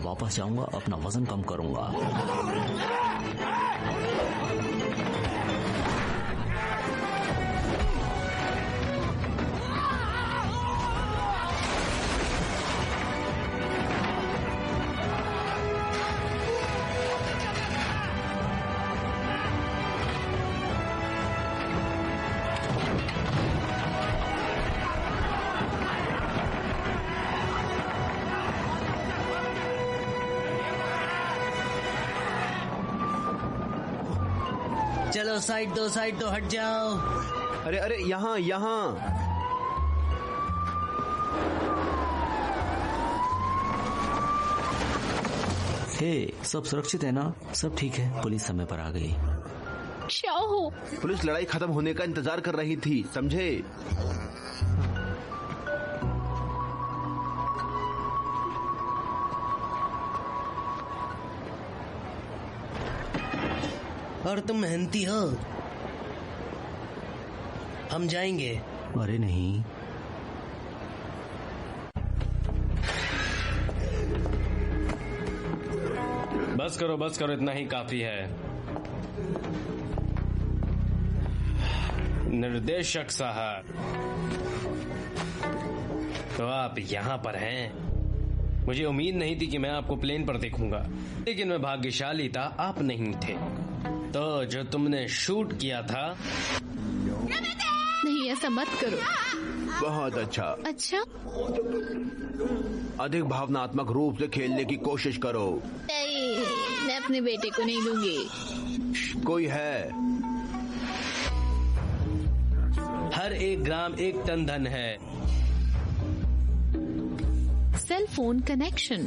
वापस जाऊंगा, अपना वजन कम करूंगा। चलो साइड दो, हट जाओ। अरे अरे, यहाँ यहाँ। हे, सब सुरक्षित है ना? सब ठीक है। पुलिस समय पर आ गई। शाओ, पुलिस लड़ाई खत्म होने का इंतजार कर रही थी, समझे? और तुम मेहनती हो। हम जाएंगे। अरे नहीं, बस करो, इतना ही काफी है। निर्देशक साहब, तो आप यहाँ पर हैं। मुझे उम्मीद नहीं थी कि मैं आपको प्लेन पर देखूंगा, लेकिन मैं भाग्यशाली था, आप नहीं थे। तो जो तुमने शूट किया था। नहीं, ऐसा मत करो। बहुत अच्छा। अच्छा, अधिक भावनात्मक रूप से खेलने की कोशिश करो। नहीं, मैं अपने बेटे को नहीं दूंगी। कोई है? हर 1 ग्राम 1 टन धन है। Cell phone connection.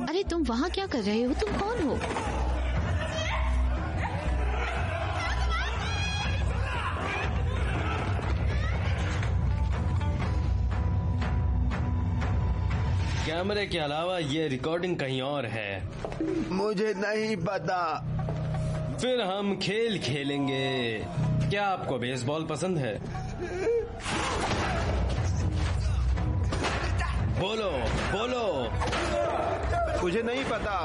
अरे तुम वहाँ क्या कर रहे हो? तुम कौन हो? कैमरे के अलावा ये रिकॉर्डिंग कहीं और है। मुझे नहीं पता। फिर हम खेल खेलेंगे। क्या आपको बेसबॉल पसंद है? बोलो बोलो। मुझे नहीं पता।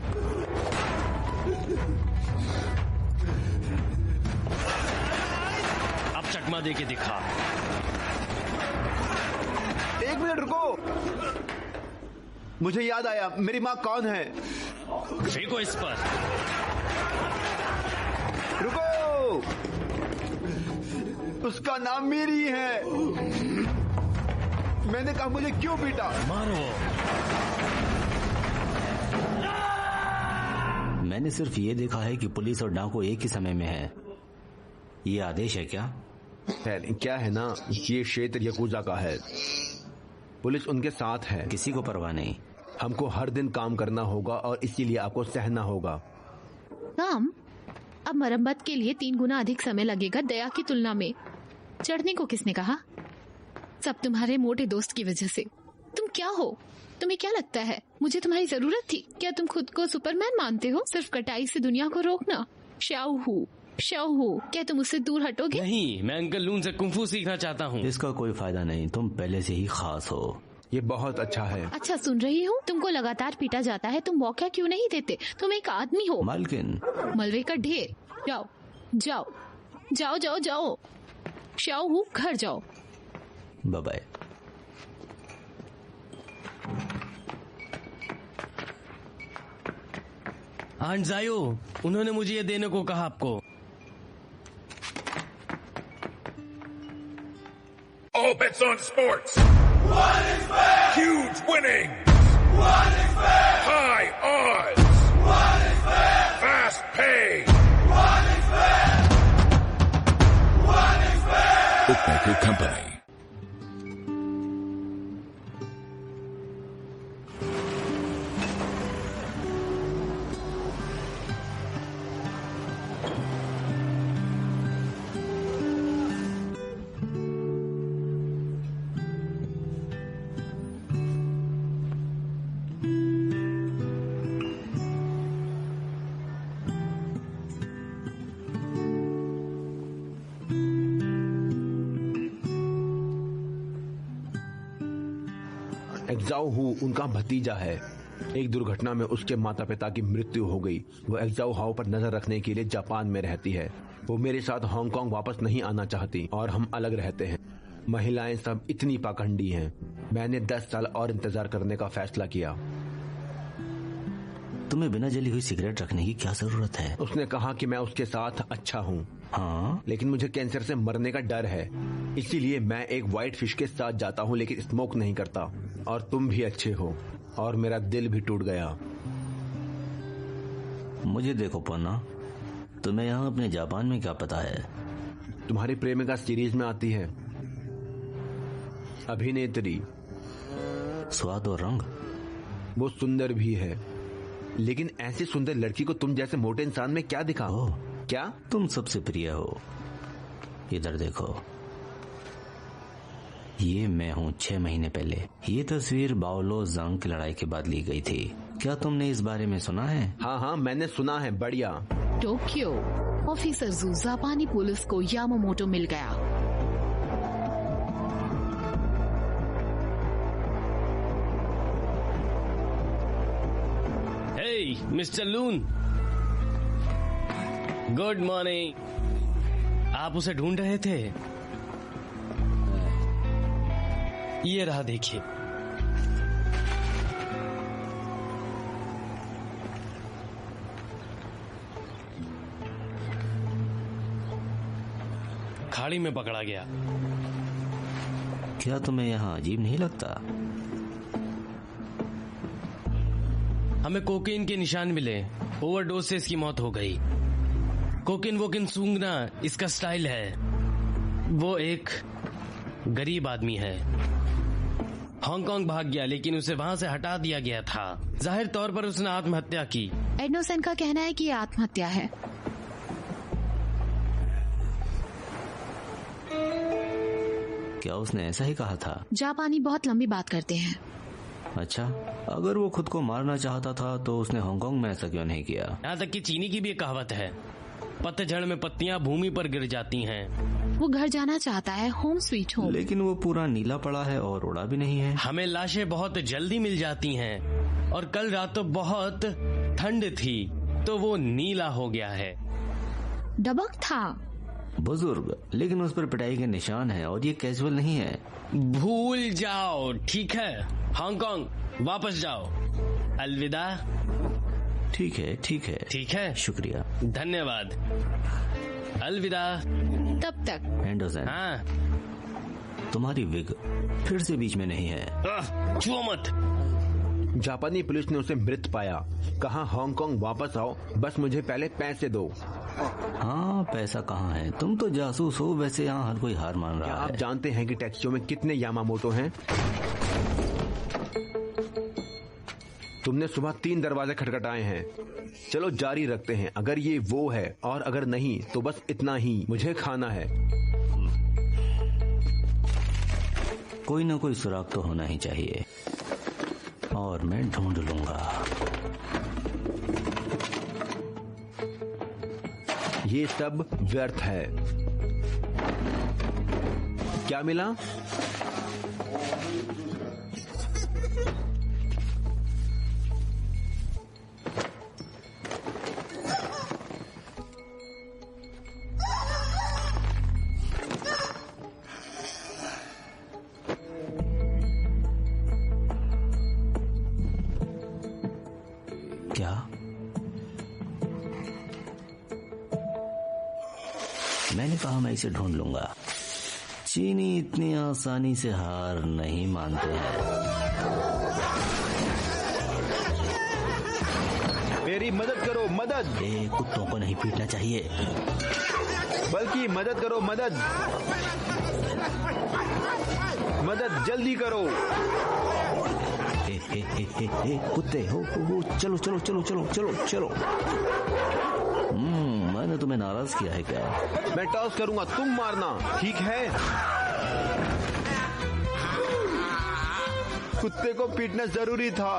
अब चकमा दे के दिखा। 1 मिनट रुको, मुझे याद आया। मेरी माँ कौन है? फेंको इस पर। रुको, उसका नाम मेरी है। मैंने कहा मुझे क्यों पीटा? मारो। मैंने सिर्फ ये देखा है कि पुलिस और डाकू एक ही समय में है। ये आदेश है क्या? क्या है ना, ये क्षेत्र याकुजा का है। पुलिस उनके साथ है। किसी को परवाह नहीं। हमको हर दिन काम करना होगा और इसीलिए आपको सहना होगा। काम? अब मरम्मत के लिए 3 गुना अधिक समय लगेगा दया की तुलना में। चढ़ने को किसने कहा? सब तुम्हारे मोटे दोस्त की वजह से। तुम क्या हो? तुम्हें क्या लगता है मुझे तुम्हारी जरूरत थी? क्या तुम खुद को सुपरमैन मानते हो? सिर्फ कटाई से दुनिया को रोकना। शाओहू, क्या तुम उससे दूर हटोगे? नहीं, मैं अंकल लून से कुंफू सीखना चाहता हूँ। इसका कोई फायदा नहीं, तुम पहले से ही खास हो। ये बहुत अच्छा है। अच्छा, सुन रही हूँ, तुमको लगातार पीटा जाता है, तुम मौका क्यों नहीं देते? तुम एक आदमी हो। मालकिन, मलबे का ढेर। जाओ जाओ जाओ जाओ जाओ। शाओहू, घर जाओ। Bye bye. आंट जायो, उन्होंने मुझे ये देने को कहा आपको। All bets on sports. What is fair? Huge winnings. What is fair? High odds. What is fair? Fast pay. What is fair? What is fair? Bookmaker Company. एग्जाओहू उनका भतीजा है। एक दुर्घटना में उसके माता पिता की मृत्यु हो गई। वो एग्जाओहाओ पर नजर रखने के लिए जापान में रहती है। वो मेरे साथ हांगकांग वापस नहीं आना चाहती और हम अलग रहते हैं। महिलाएं सब इतनी पाखंडी हैं। मैंने 10 साल और इंतजार करने का फैसला किया। तुम्हें बिना जली हुई सिगरेट रखने की क्या जरूरत है? उसने कहा कि मैं उसके साथ अच्छा हूँ। हाँ, लेकिन मुझे कैंसर से मरने का डर है, इसीलिए मैं एक व्हाइट फिश के साथ जाता हूँ, लेकिन स्मोक नहीं करता। और तुम भी अच्छे हो और मेरा दिल भी टूट गया। मुझे देखो पन्ना, तुम्हें यहाँ अपने जापान में क्या पता है? तुम्हारी प्रेमिका सीरीज में आती है, अभिनेत्री। स्वाद और रंग। वो सुंदर भी है, लेकिन ऐसी सुंदर लड़की को तुम जैसे मोटे इंसान में क्या दिखा? क्या तुम सबसे प्रिय हो। इधर देखो, ये मैं हूँ 6 महीने पहले। ये तस्वीर बाओलो जंग की लड़ाई के बाद ली गई थी। क्या तुमने इस बारे में सुना है? हाँ हाँ, मैंने सुना है। बढ़िया। टोक्यो। ऑफिसर जू जापानी पुलिस को यामामोटो मिल गया। हे मिस्टर लून, गुड मॉर्निंग। आप उसे ढूंढ रहे थे? ये रहा, देखिए। खाड़ी में पकड़ा गया। क्या तुम्हें यहाँ अजीब नहीं लगता? हमें कोकेन के निशान मिले। ओवरडोज से इसकी मौत हो गई। कोकेन वोकेन सूंघना इसका स्टाइल है। वो एक गरीब आदमी है। हांगकांग भाग गया, लेकिन उसे वहां से हटा दिया गया था। जाहिर तौर पर उसने आत्महत्या की। एडनोसन का कहना है कि ये आत्महत्या है। क्या उसने ऐसा ही कहा था? जापानी बहुत लंबी बात करते हैं। अच्छा, अगर वो खुद को मारना चाहता था तो उसने हांगकांग में ऐसा क्यों नहीं किया? यहाँ तक कि चीनी की भी एक कहावत है, पतझड़ में पत्तियां भूमि पर गिर जाती हैं। वो घर जाना चाहता है, होम स्वीट होम। लेकिन वो पूरा नीला पड़ा है और उड़ा भी नहीं है। हमें लाशें बहुत जल्दी मिल जाती हैं और कल रात तो बहुत ठंड थी तो वो नीला हो गया है। डबक था बुजुर्ग, लेकिन उस पर पिटाई के निशान है और ये कैजुअल नहीं है। भूल जाओ, ठीक है? हांगकांग वापस जाओ। अलविदा। ठीक है, ठीक है, ठीक है, शुक्रिया, धन्यवाद। अलविदा। तब तक एंडरसन, हाँ, तुम्हारी विग फिर से बीच में नहीं है। छुओ मत। जापानी पुलिस ने उसे मृत पाया। कहा हांगकांग वापस आओ, बस मुझे पहले पैसे दो। हाँ, पैसा कहाँ है? तुम तो जासूस हो। वैसे यहाँ हर कोई हार मान रहा है। आप जानते हैं कि टैक्सियों में कितने यामामोटो हैं? तुमने सुबह 3 दरवाजे खटखटाए हैं। चलो जारी रखते हैं। अगर ये वो है और अगर नहीं तो बस इतना ही। मुझे खाना है। कोई ना कोई सुराग तो होना ही चाहिए और मैं ढूंढ लूंगा। ये सब व्यर्थ है। क्या मिला? क्या? मैंने कहा मैं इसे ढूंढ लूंगा। चीनी इतनी आसानी से हार नहीं मानते हैं। मेरी मदद करो, मदद। कुत्तों को नहीं पीटना चाहिए, बल्कि मदद करो, मदद। मदद जल्दी करो। कुत्ते हो, चलो चलो चलो चलो चलो चलो। मैंने तुम्हें नाराज किया है क्या? मैं टॉस करूंगा, तुम मारना, ठीक है? कुत्ते को पीटना जरूरी था।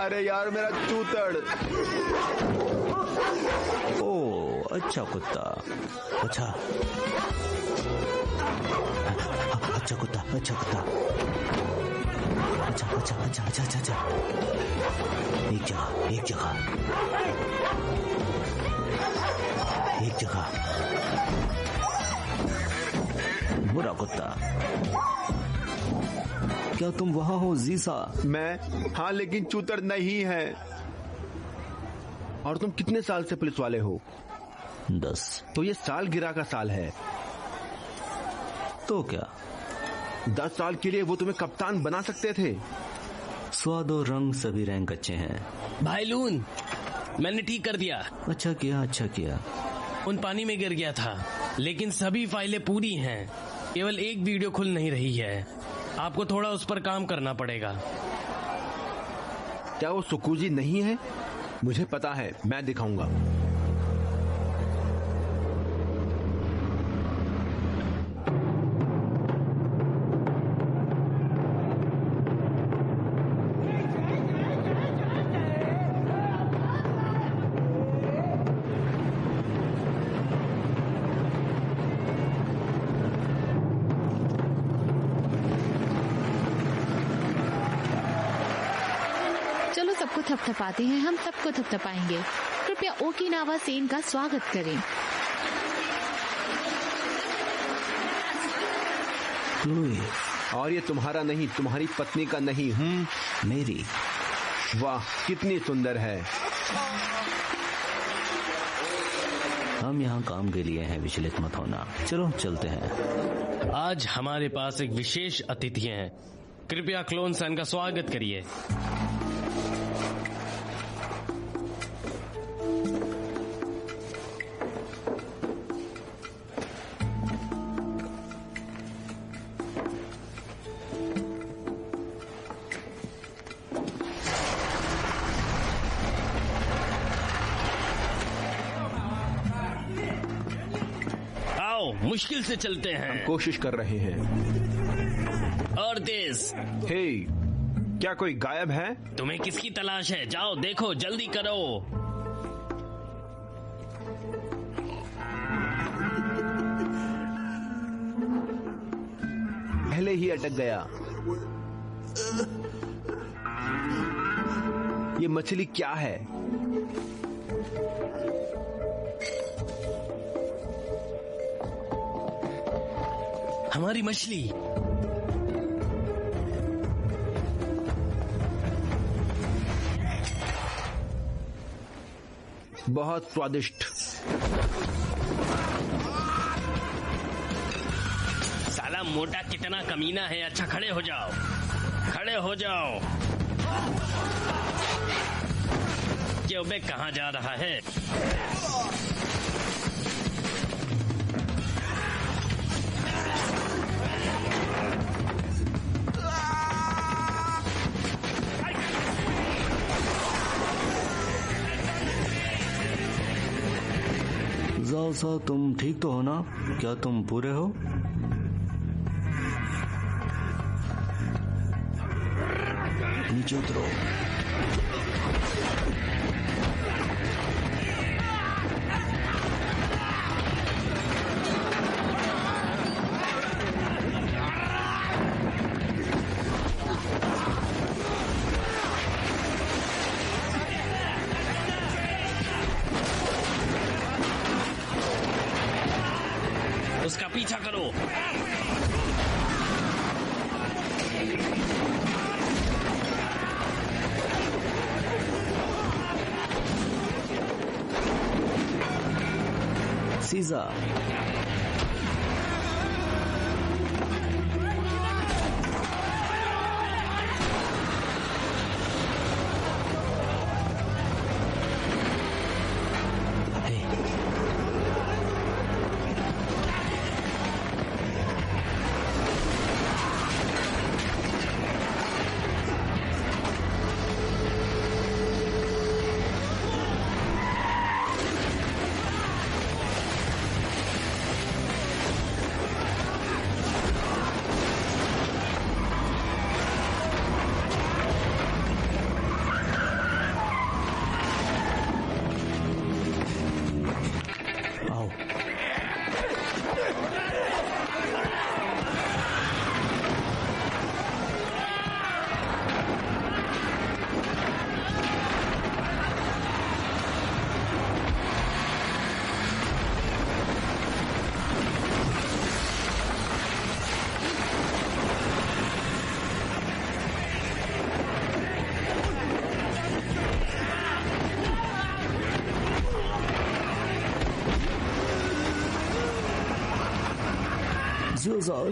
अरे यार, मेरा चूतड़। ओ अच्छा कुत्ता, अच्छा अच्छा कुत्ता, अच्छा कुत्ता, अच्छा अच्छा अच्छा अच्छा अच्छा अच्छा। एक जगह, एक जगह, एक जगह। बुरा कुत्ता, क्या तुम वहां हो जीसा? मैं? हाँ, लेकिन चूतड़ नहीं है। और तुम कितने साल से पुलिस वाले हो? 10। तो ये सालगिरह का साल है। तो क्या 10 साल के लिए वो तुम्हें कप्तान बना सकते थे? स्वाद और रंग सभी रैंक अच्छे हैं। भाई लून, मैंने ठीक कर दिया। अच्छा किया, अच्छा किया। उन पानी में गिर गया था, लेकिन सभी फाइलें पूरी हैं। केवल एक वीडियो खुल नहीं रही है। आपको थोड़ा उस पर काम करना पड़ेगा। क्या वो सुकुजी नहीं है? मुझे पता है, मैं दिखाऊंगा। चलो सबको थपथपाते हैं, हम सबको थपथपाएंगे। कृपया ओकिनावा सेन का स्वागत करें। क्लोई, और ये तुम्हारा नहीं, तुम्हारी पत्नी का नहीं। मेरी। वाह, कितनी सुंदर है। हम यहाँ काम के लिए हैं, विचलित मत होना। चलो चलते हैं। आज हमारे पास एक विशेष अतिथि हैं। कृपया क्लोन सन का स्वागत करिए। मुश्किल से चलते हैं। हम कोशिश कर रहे हैं। और तेज। हे, क्या कोई गायब है? तुम्हें किसकी तलाश है? जाओ देखो, जल्दी करो। पहले ही अटक गया। ये मछली क्या है? हमारी मछली। बहुत स्वादिष्ट। साला मोटा कितना कमीना है। अच्छा खड़े हो जाओ, खड़े हो जाओ। क्यों बे, कहाँ जा रहा है? ज़ाओ, तुम ठीक तो हो ना? क्या तुम पूरे हो? नीचे उतरो। उसका पीछा करो। सीजा,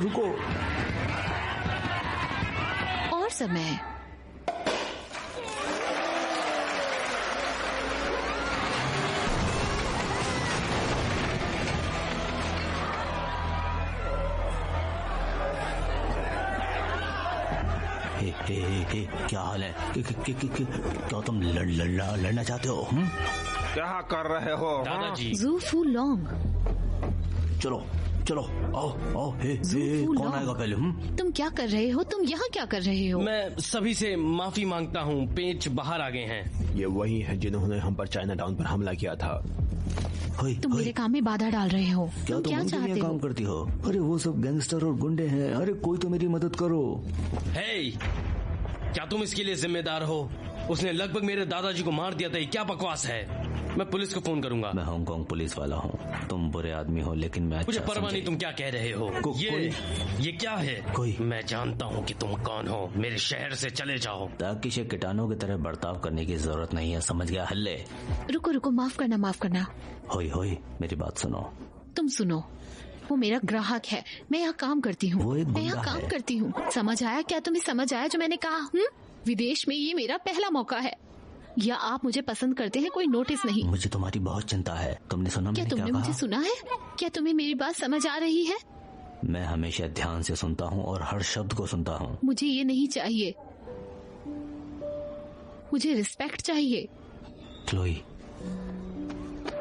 रुको। और समय। क्या हाल है? क्या तुम लड़ना चाहते हो? क्या कर रहे हो? दादाजी। ज़ू फू लॉन्ग। चलो आओ। कौन आएगा पहले? तुम क्या कर रहे हो? तुम यहाँ क्या कर रहे हो? मैं सभी से माफी मांगता हूँ, पेंच बाहर आ गए हैं। ये वही है जिन्होंने हम पर चाइना टाउन पर हमला किया था। तुम मेरे काम में बाधा डाल रहे हो। क्या तुम क्या चाहते हो? काम करती हो? अरे वो सब गैंगस्टर और गुंडे हैं। अरे कोई तो मेरी मदद करो। हे, क्या तुम इसके लिए जिम्मेदार हो? उसने लगभग मेरे दादाजी को मार दिया था। ये क्या बकवास है? मैं पुलिस को फोन करूंगा। मैं हांगकांग पुलिस वाला हूँ। तुम बुरे आदमी हो लेकिन मैं मुझे परवाह नहीं तुम क्या कह रहे हो। ये क्या है? कोई मैं जानता हूँ कि तुम कौन हो। मेरे शहर से चले जाओ। ताकि से कीटाणु की तरह बर्ताव करने की जरूरत नहीं है, समझ गया? हल्ले। रुको रुको, माफ करना। होई मेरी बात सुनो। तुम सुनो, वो मेरा ग्राहक है। मैं यहाँ काम करती हूँ। मैं यहाँ काम करती हूँ। समझ आया? क्या तुम्हें समझ आया जो मैंने कहा? विदेश में ये मेरा पहला मौका है। या आप मुझे पसंद करते हैं, कोई नोटिस नहीं। मुझे तुम्हारी बहुत चिंता है। तुमने सुना? क्या तुमने मुझे सुना है? क्या तुम्हें मेरी बात समझ आ रही है? मैं हमेशा ध्यान से सुनता हूँ और हर शब्द को सुनता हूँ। मुझे ये नहीं चाहिए। मुझे रिस्पेक्ट चाहिए। क्लोई,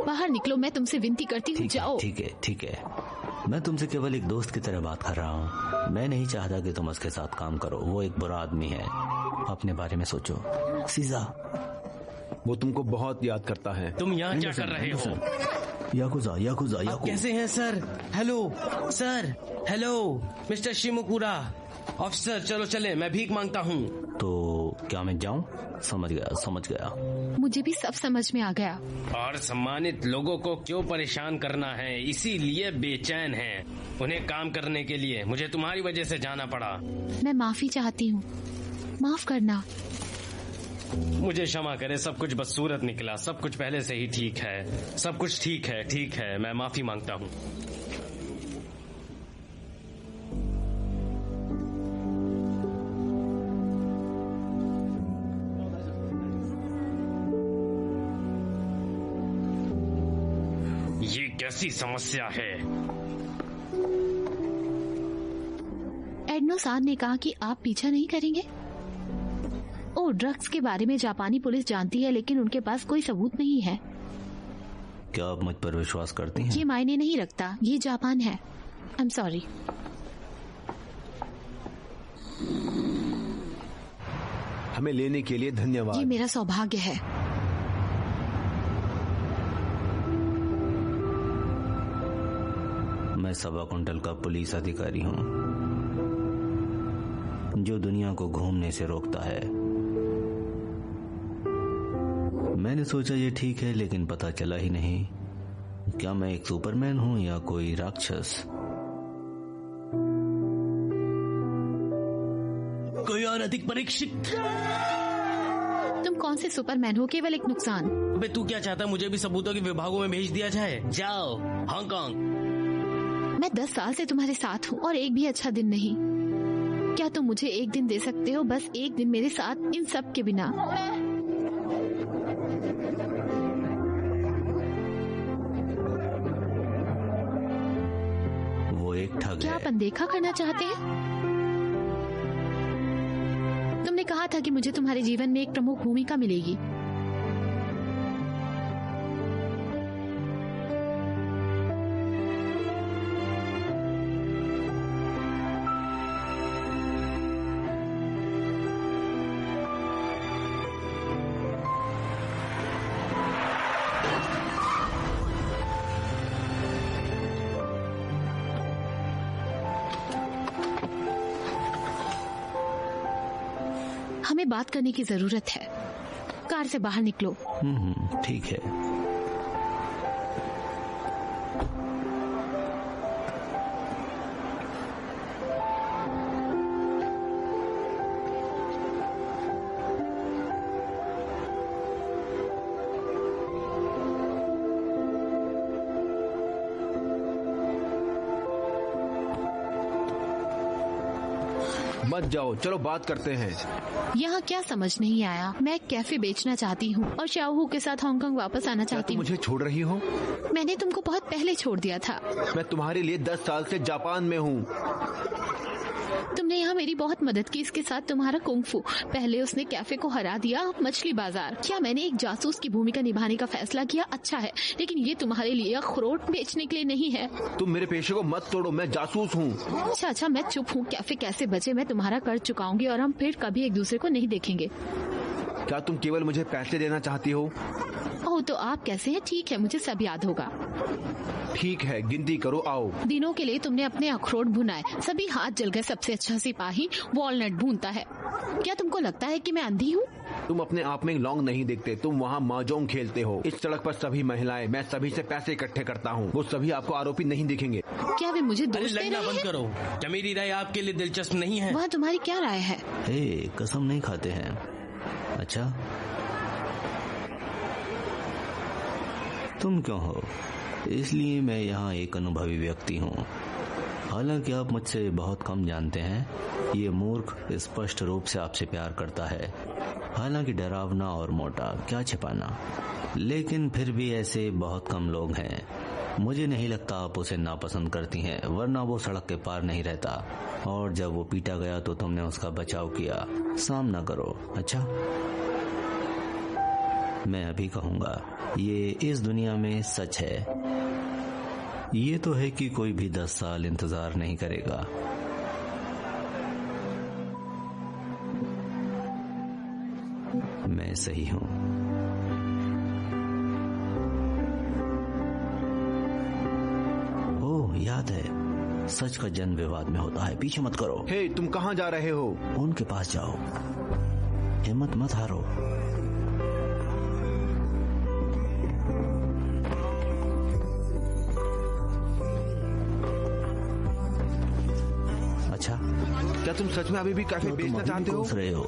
बाहर निकलो। मैं तुमसे विनती करती हूँ, जाओ। ठीक है। मैं तुमसे केवल एक दोस्त की तरह बात कर रहा हूँ। मैं नहीं चाहता कि तुम उसके साथ काम करो। वो एक बुरा आदमी है। अपने बारे में सोचो। सीजा, वो तुमको बहुत याद करता है। तुम यहाँ क्या कर रहे हो? याकुजा। कैसे हैं sir? Sir hello mister Shimukura. Officer चलो चले, मैं भीख मांगता हूँ। तो क्या मैं जाऊँ? समझ गया। मुझे भी सब समझ में आ गया। और सम्मानित लोगों को क्यों परेशान करना है, इसीलिए बेचैन हैं। उन्हें काम करने के लिए मुझे तुम्हारी वजह से जाना पड़ा। मैं माफी चाहती हूँ, माफ करना। मुझे क्षमा करे, सब कुछ बदसूरत निकला। सब कुछ पहले से ही ठीक है। सब कुछ ठीक है। मैं माफी मांगता हूँ। ये कैसी समस्या है? एडनो सान ने कहा कि आप पीछा नहीं करेंगे। ड्रग्स के बारे में जापानी पुलिस जानती है, लेकिन उनके पास कोई सबूत नहीं है। क्या आप मुझ पर विश्वास करती हैं? ये मायने नहीं रखता, ये जापान है। I am sorry. हमें लेने के लिए धन्यवाद। ये मेरा सौभाग्य है। मैं 1.25 क्विंटल का पुलिस अधिकारी हूँ जो दुनिया को घूमने से रोकता है। मैंने सोचा ये ठीक है, लेकिन पता चला ही नहीं। क्या मैं एक सुपरमैन हूँ या कोई राक्षस? कोई और अधिक परीक्षित? तुम कौन से सुपरमैन हो? केवल एक नुकसान। अबे तू क्या चाहता? मुझे भी सबूतों के विभागों में भेज दिया जाए। जाओ हांगकांग। मैं 10 साल से तुम्हारे साथ हूँ और एक भी अच्छा दिन नहीं। क्या तुम मुझे एक दिन दे सकते हो? बस एक दिन मेरे साथ, इन सब के बिना। वो एक ठग है। क्या आप अनदेखा करना चाहते हैं? तुमने कहा था कि मुझे तुम्हारे जीवन में एक प्रमुख भूमिका मिलेगी। हमें बात करने की जरूरत है। कार से बाहर निकलो। ठीक है। मत जाओ, चलो बात करते हैं। यहाँ क्या समझ नहीं आया? मैं कैफे बेचना चाहती हूँ और शाओहू के साथ हांगकांग वापस आना चाहती हूँ। मुझे छोड़ रही हो? मैंने तुमको बहुत पहले छोड़ दिया था। मैं तुम्हारे लिए 10 साल से जापान में हूँ। तुमने यहाँ मेरी बहुत मदद की। इसके साथ तुम्हारा कुंग-फू। पहले उसने कैफे को हरा दिया, अब मछली बाजार। क्या मैंने एक जासूस की भूमिका निभाने का फैसला किया? अच्छा है, लेकिन ये तुम्हारे लिए अखरोट बेचने के लिए नहीं है। तुम मेरे पेशे को मत तोड़ो, मैं जासूस हूँ। अच्छा, मैं चुप हूँ। कैफे कैसे बचे? मैं तुम्हारा कर चुकाऊंगी और हम फिर कभी एक दूसरे को नहीं देखेंगे। क्या तुम केवल मुझे पैसे देना चाहती हो? ओह, तो आप कैसे हैं? ठीक है, मुझे सब याद होगा। ठीक है, गिनती करो, आओ। दिनों के लिए तुमने अपने अखरोट भुनाए, सभी हाथ जल गए। सबसे अच्छा सिपाही वॉलनट भूनता है। क्या तुमको लगता है कि मैं अंधी हूँ? तुम अपने आप में लॉन्ग नहीं देखते, तुम वहाँ mahjong खेलते हो। इस सड़क पर सभी महिलाएं, मैं सभी से पैसे इकट्ठे करता हूँ, वो सभी आपको आरोपी नहीं दिखेंगे। क्या वे मुझे दोष दे लड़ना रहे बंद हैं? करो। क्या मेरी राय आपके लिए दिलचस्प नहीं है? वह तुम्हारी क्या राय है? कसम नहीं खाते हैं? अच्छा, तुम क्यों हो? इसलिए मैं यहाँ एक अनुभवी व्यक्ति हूँ। हालांकि आप मुझसे बहुत कम जानते हैं, ये मूर्ख स्पष्ट रूप से आपसे प्यार करता है। हालांकि डरावना और मोटा, क्या छिपाना, लेकिन फिर भी ऐसे बहुत कम लोग हैं। मुझे नहीं लगता आप उसे नापसंद करती हैं, वरना वो सड़क के पार नहीं रहता। और जब वो पीटा गया तो तुमने उसका बचाव किया। सामना करो। अच्छा, मैं अभी कहूँगा, ये इस दुनिया में सच है। ये तो है कि कोई भी 10 साल इंतजार नहीं करेगा। मैं सही हूँ। ओह, याद है, सच का जन्म विवाद में होता है। पीछे मत करो। हे, तुम कहाँ जा रहे हो? उनके पास जाओ, हिम्मत मत हारो। अच्छा, क्या तुम सच में अभी भी कैफे बेचना चाहते हो? रहे हो?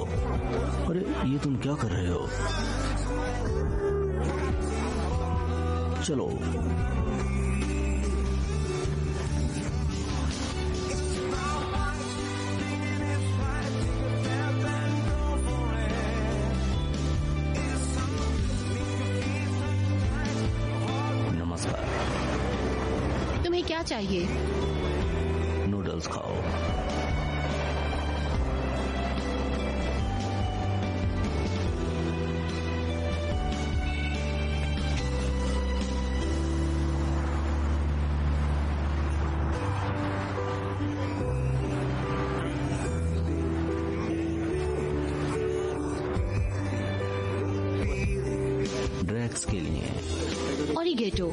अरे ये तुम क्या कर रहे हो? चलो। नमस्कार। तुम्हें क्या चाहिए? नूडल्स खाओ। ड्रैक्स के लिए ओरिगेटो।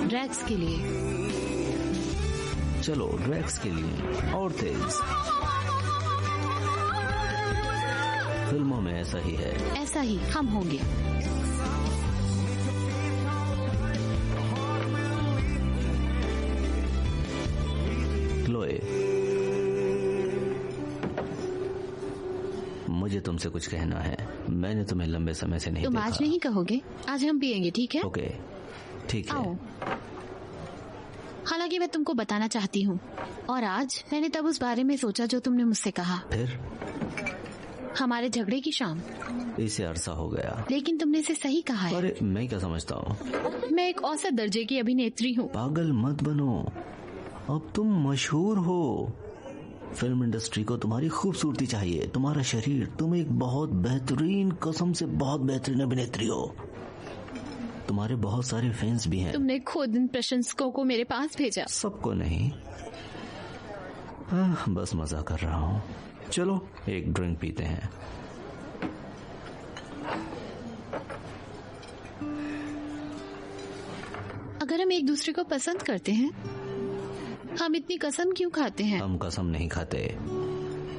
ड्रैक्स के लिए। चलो, ड्रैक्स के लिए और तेज। फिल्मों में ऐसा ही है। ऐसा ही हम होंगे। क्लोए, मुझे तुमसे कुछ कहना है। मैंने तुम्हें लंबे समय से नहीं तुम देखा। आज नहीं कहोगे? आज हम पियेंगे, ठीक है? ओके, ठीक है। आओ। हालांकि मैं तुमको बताना चाहती हूँ, और आज मैंने तब उस बारे में सोचा जो तुमने मुझसे कहा। फिर? हमारे झगड़े की शाम। इसे अरसा हो गया। लेकिन तुमने इसे सही कहा है। अरे मैं क्या समझता हूँ? मैं एक औसत दर्जे की अभिनेत्री हूँ। पागल मत बनो, अब तुम मशहूर हो। फिल्म इंडस्ट्री को तुम्हारी खूबसूरती चाहिए, तुम्हारा शरीर। तुम एक बहुत बेहतरीन, कसम से बहुत बेहतरीन अभिनेत्री हो। तुम्हारे बहुत सारे फैंस भी हैं। तुमने खुद इन प्रशंसकों को मेरे पास भेजा। सबको नहीं, बस मजा कर रहा हूँ। चलो एक ड्रिंक पीते हैं। अगर हम एक दूसरे को पसंद करते हैं, हम इतनी कसम क्यों खाते हैं? हम कसम नहीं खाते,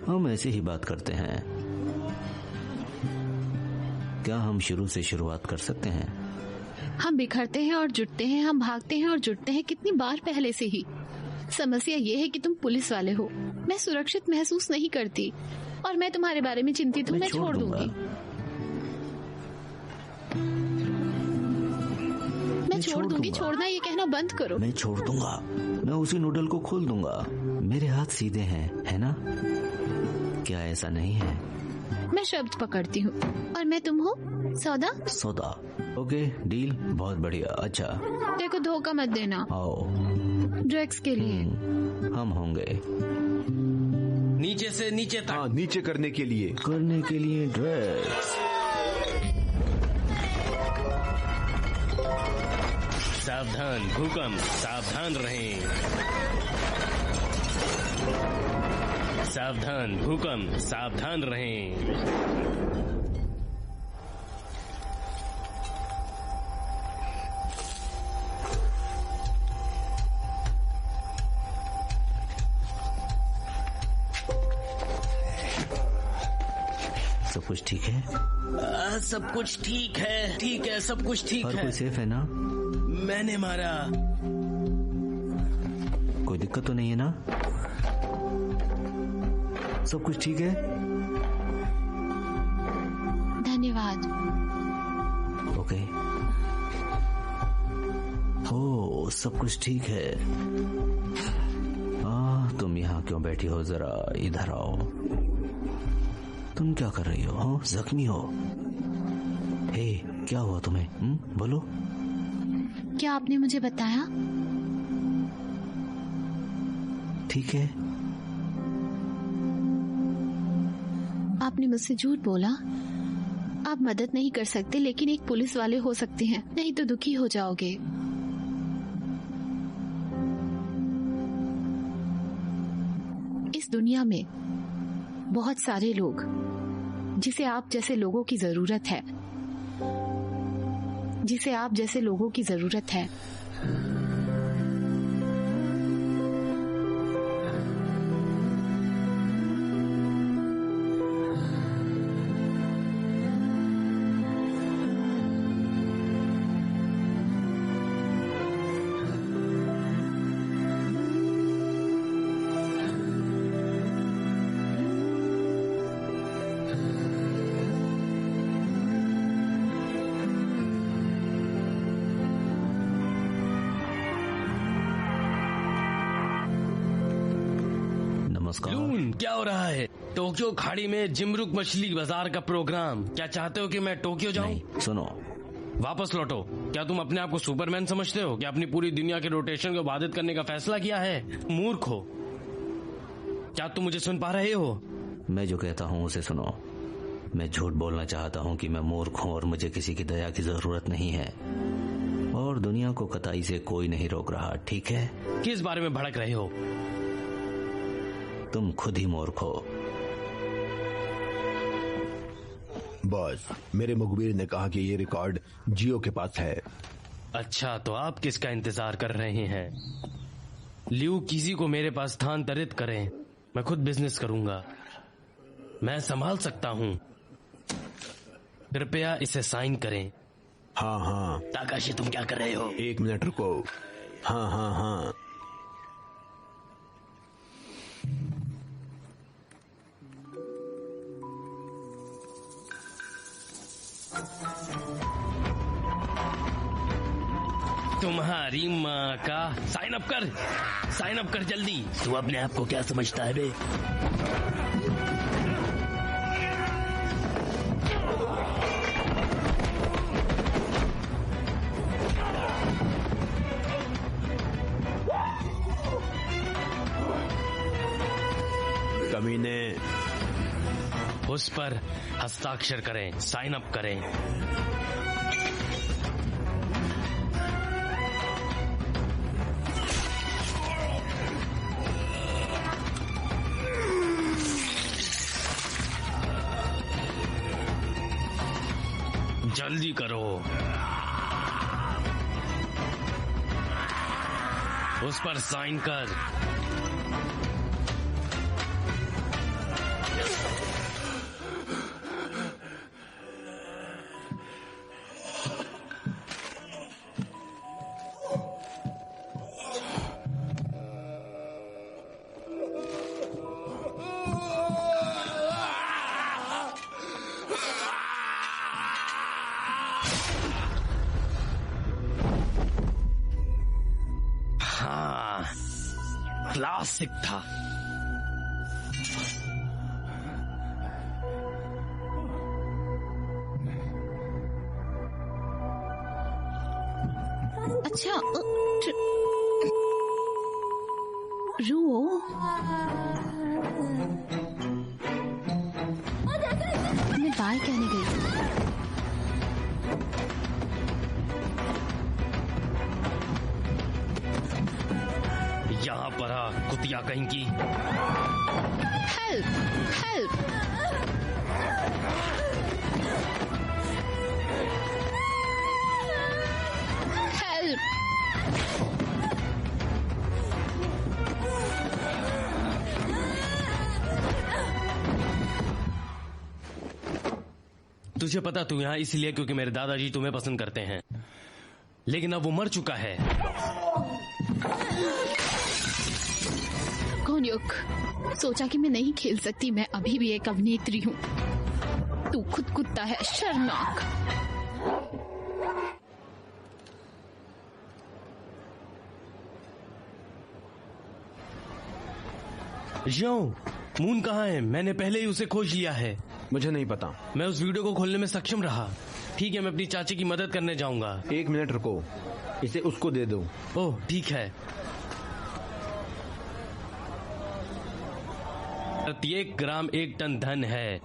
हम ऐसे ही बात करते हैं। क्या हम शुरू से शुरुआत कर सकते हैं? हम बिखरते हैं और जुटते हैं, हम भागते हैं और जुटते हैं, कितनी बार पहले से ही। समस्या ये है कि तुम पुलिस वाले हो। मैं सुरक्षित महसूस नहीं करती और मैं तुम्हारे बारे में चिंतित हूँ। मैं छोड़ दूंगी। मैं छोड़ दूंगी। छोड़ना ये कहना बंद करो। मैं छोड़ दूंगा। मैं उसी नूडल को खोल दूंगा। मेरे हाथ सीधे हैं, है ना? क्या ऐसा नहीं है? मैं शब्द पकड़ती हूँ और मैं तुम हो। सौदा? सौदा। Okay, deal. बहुत बढ़िया। अच्छा, देखो, धोखा मत देना। आओ। ड्रग्स के लिए हम होंगे। नीचे से नीचे तक। हाँ, नीचे करने के लिए ड्रग्स। सावधान, भूकंप, सावधान रहें। सावधान, भूकंप, सावधान रहें। सब कुछ ठीक है? सब कुछ ठीक है, सब कुछ ठीक है। कोई सेफ है ना? मैंने मारा। कोई दिक्कत तो नहीं है ना? सब कुछ ठीक है? धन्यवाद। ओके। हो, सब कुछ ठीक है। तुम यहाँ क्यों बैठी हो? जरा इधर आओ। तुम क्या कर रही हो? जख्मी हो? हे, क्या हुआ तुम्हें? बोलो। क्या आपने मुझे बताया? ठीक है। आपने मुझसे झूठ बोला। आप मदद नहीं कर सकते, लेकिन एक पुलिस वाले हो सकते हैं, नहीं तो दुखी हो जाओगे। इस दुनिया में बहुत सारे लोग जिसे आप जैसे लोगों की जरूरत है, जिसे आप जैसे लोगों की जरूरत है। लून, क्या हो रहा है? टोक्यो खाड़ी में जिमरुक मछली बाजार का प्रोग्राम। क्या चाहते हो कि मैं टोक्यो जाऊं? नहीं, सुनो, वापस लौटो। क्या तुम अपने आप को सुपरमैन समझते हो? क्या अपनी पूरी दुनिया के रोटेशन को बाधित करने का फैसला किया है? मूर्ख हो। क्या तुम मुझे सुन पा रहे हो? मैं जो कहता हूँ उसे सुनो। मैं झूठ बोलना चाहता हूँ कि मैं मूर्ख हूँ और मुझे किसी की दया की जरूरत नहीं है, और दुनिया को कताई से कोई नहीं रोक रहा, ठीक है? किस बारे में भड़क रहे हो? तुम खुद ही मूर्ख हो। बॉस, मेरे मुखबिर ने कहा कि ये रिकॉर्ड जियो के पास है। अच्छा, तो आप किसका इंतजार कर रहे हैं? लियू किसी को मेरे पास स्थानांतरित करें, मैं खुद बिजनेस करूंगा। मैं संभाल सकता हूँ। कृपया इसे साइन करें। हाँ। ताकाशी, तुम क्या कर रहे हो? 1 मिनट रुको। हाँ। तुम्हारी माँ का। साइन अप कर जल्दी। तू अपने आप को क्या समझता है बे? कमीने, उस पर हस्ताक्षर करें, साइन अप करें। जल्दी करो। उस पर साइन कर। क्लासिक था। अच्छा, रू, मैं बाय कहने गई। यहाँ पर आ, कुतिया कहीं की। Help, help. हेल्प। तुझे पता तू यहाँ इसलिए क्योंकि मेरे दादाजी तुम्हें पसंद करते हैं, लेकिन अब वो मर चुका है। कौनयुक, सोचा कि मैं नहीं खेल सकती, मैं अभी भी एक अभिनेत्री हूँ। तू खुद कुत्ता है, शर्मनाक। यो, मून कहाँ है? मैंने पहले ही उसे खोज लिया है। मुझे नहीं पता। मैं उस वीडियो को खोलने में सक्षम रहा। ठीक है, मैं अपनी चाची की मदद करने जाऊंगा। 1 मिनट रुको, इसे उसको दे दो। ओह ठीक है। प्रत्येक ग्राम 1 टन धन है।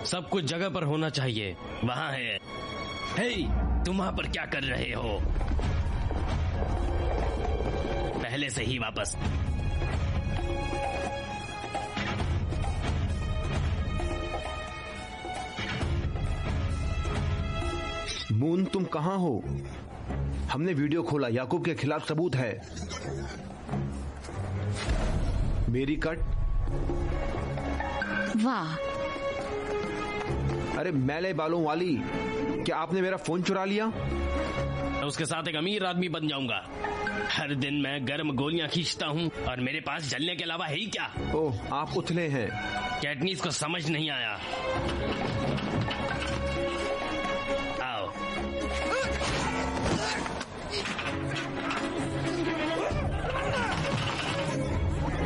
सब कुछ जगह पर होना चाहिए। वहाँ है। हे, तुम वहाँ पर क्या कर रहे हो? पहले से ही वापस। मून, तुम कहाँ हो? हमने वीडियो खोला, याकूब के खिलाफ सबूत है। मेरी कट। वाह। अरे मैले बालों वाली, क्या आपने मेरा फोन चुरा लिया? उसके साथ एक अमीर आदमी बन जाऊंगा। हर दिन मैं गर्म गोलियां खींचता हूँ और मेरे पास जलने के अलावा है ही क्या। ओह, आप उथले हैं। कैटनीस को समझ नहीं आया। आओ।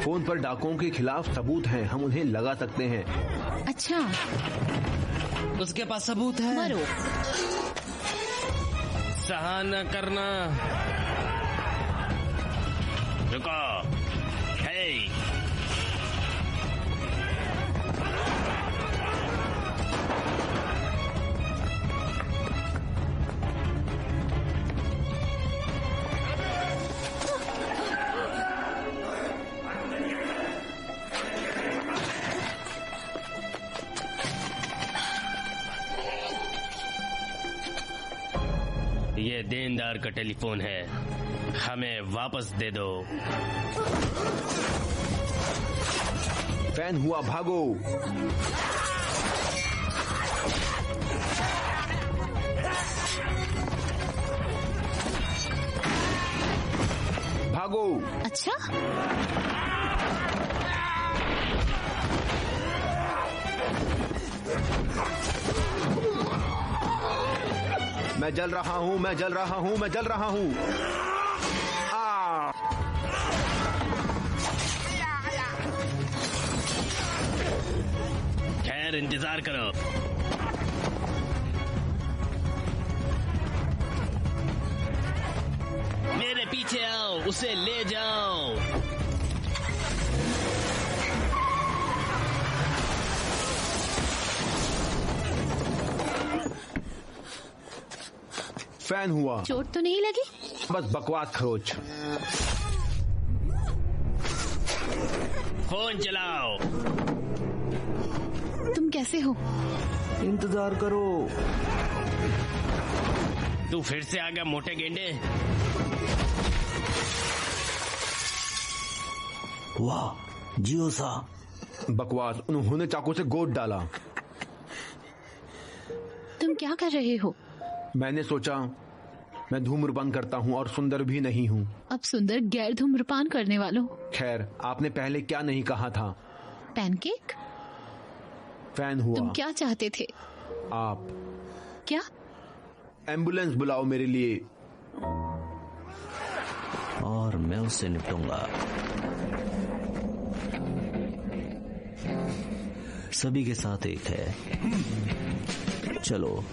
फोन पर डाकुओं के खिलाफ सबूत हैं, हम उन्हें लगा सकते हैं। अच्छा, उसके पास सबूत है। मरो। सहा न करना। रुको। हे, ये देनदार का टेलीफोन है, हमें वापस दे दो। फैन हुआ, भागो। भागो। अच्छा, मैं जल रहा हूँ, मैं जल रहा हूँ, मैं जल रहा हूँ। खैर, इंतजार करो। मेरे पीछे आओ, उसे ले जाओ। फैन हुआ। चोट तो नहीं लगी? बस बकवास खरोच। फोन चलाओ। तुम कैसे हो? इंतजार करो। तू फिर से आ गया मोटे गेंडे। वाह, जियो सा। बकवास, उन्होंने चाकू से गोद डाला। तुम क्या कर रहे हो? मैंने सोचा मैं धूम्रपान करता हूँ और सुंदर भी नहीं हूँ। अब सुंदर गैर धूम्रपान करने वालों। खैर, आपने पहले क्या नहीं कहा था? पैनकेक? फैन हुआ। तुम क्या चाहते थे? आप क्या? एम्बुलेंस बुलाओ मेरे लिए। और मैं उससे निपटूंगा। सभी के साथ एक है। चलो।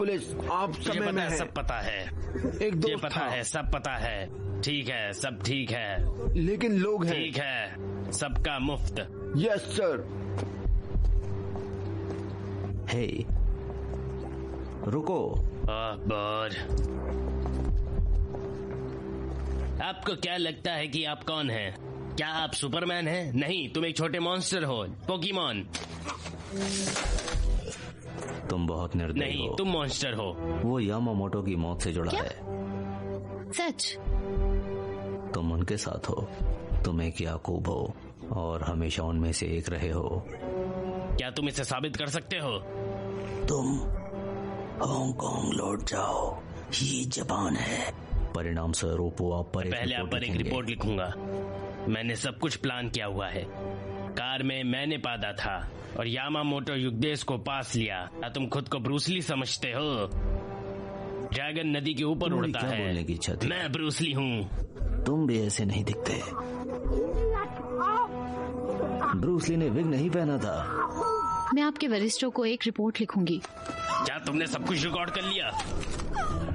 पुलिस, आप समय में हैं। सब पता है, एक ये दोस्त पता था। है, सब पता है। ठीक है, सब ठीक है, लेकिन लोग हैं। ठीक है, सबका मुफ्त। Yes sir. हे, रुको। अकबर, आपको क्या लगता है कि आप कौन हैं? क्या आप सुपरमैन हैं? नहीं, तुम एक छोटे मॉन्स्टर हो, पोकीमॉन। तुम बहुत निर्दयी नहीं, हो। तुम मॉन्स्टर हो। वो यामामोटो की मौत से जुड़ा क्या? है। सच? तुम उनके साथ हो, तुम एक याकूब हो और हमेशा उनमें से एक रहे हो। क्या तुम इसे साबित कर सकते हो? तुम हांगकांग लौट जाओ, ये जबान है। परिणाम स्वरूप वो आप पर एक पहले आप पर एक लिखेंगे। रिपोर्ट लिखूंगा। मैंने सब कुछ प्लान किया हुआ है। कार में मैंने पादा था और यामामोटो युगदेश को पास लिया। क्या तुम खुद को ब्रूसली समझते हो? ड्रैगन नदी के ऊपर तुम्हारी उड़ता क्या है। बोलने की इच्छा थी? मैं ब्रूसली हूँ। तुम भी ऐसे नहीं दिखते। ब्रूस ली ने विग नहीं पहना था। मैं आपके वरिष्ठों को एक रिपोर्ट लिखूंगी। क्या तुमने सब कुछ रिकॉर्ड कर लिया?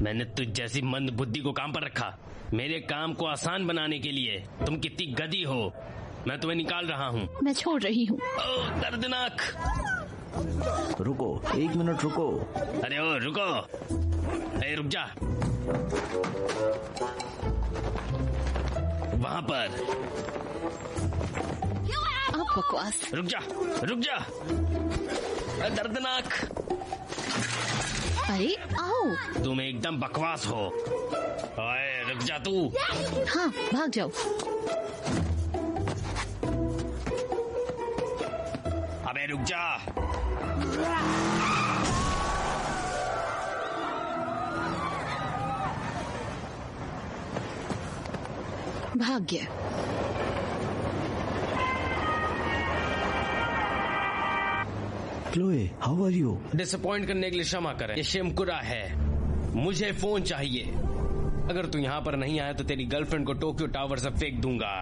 मैंने तुझ जैसी मंद बुद्धि को काम पर रखा, मेरे काम को आसान बनाने के लिए। तुम कितनी गधी हो, मैं तुम्हें निकाल रहा हूँ। मैं छोड़ रही हूँ। ओह, दर्दनाक। रुको, 1 मिनट रुको। अरे ओ रुको, अरे रुक जा। वहाँ पर आप बकवास। रुक जा, रुक जा। दर्दनाक। अरे आओ। तुम एकदम बकवास हो। ओए रुक जा तू। हाँ, भाग जाओ। अबे रुक जा। भाग गया। Chloe, how are you? Disappoint करने के लिए क्षमा करें, ये शिमकुरा है। मुझे फोन चाहिए। अगर तू यहाँ पर नहीं आया तो तेरी गर्लफ्रेंड को टोक्यो टावर से फेंक दूंगा।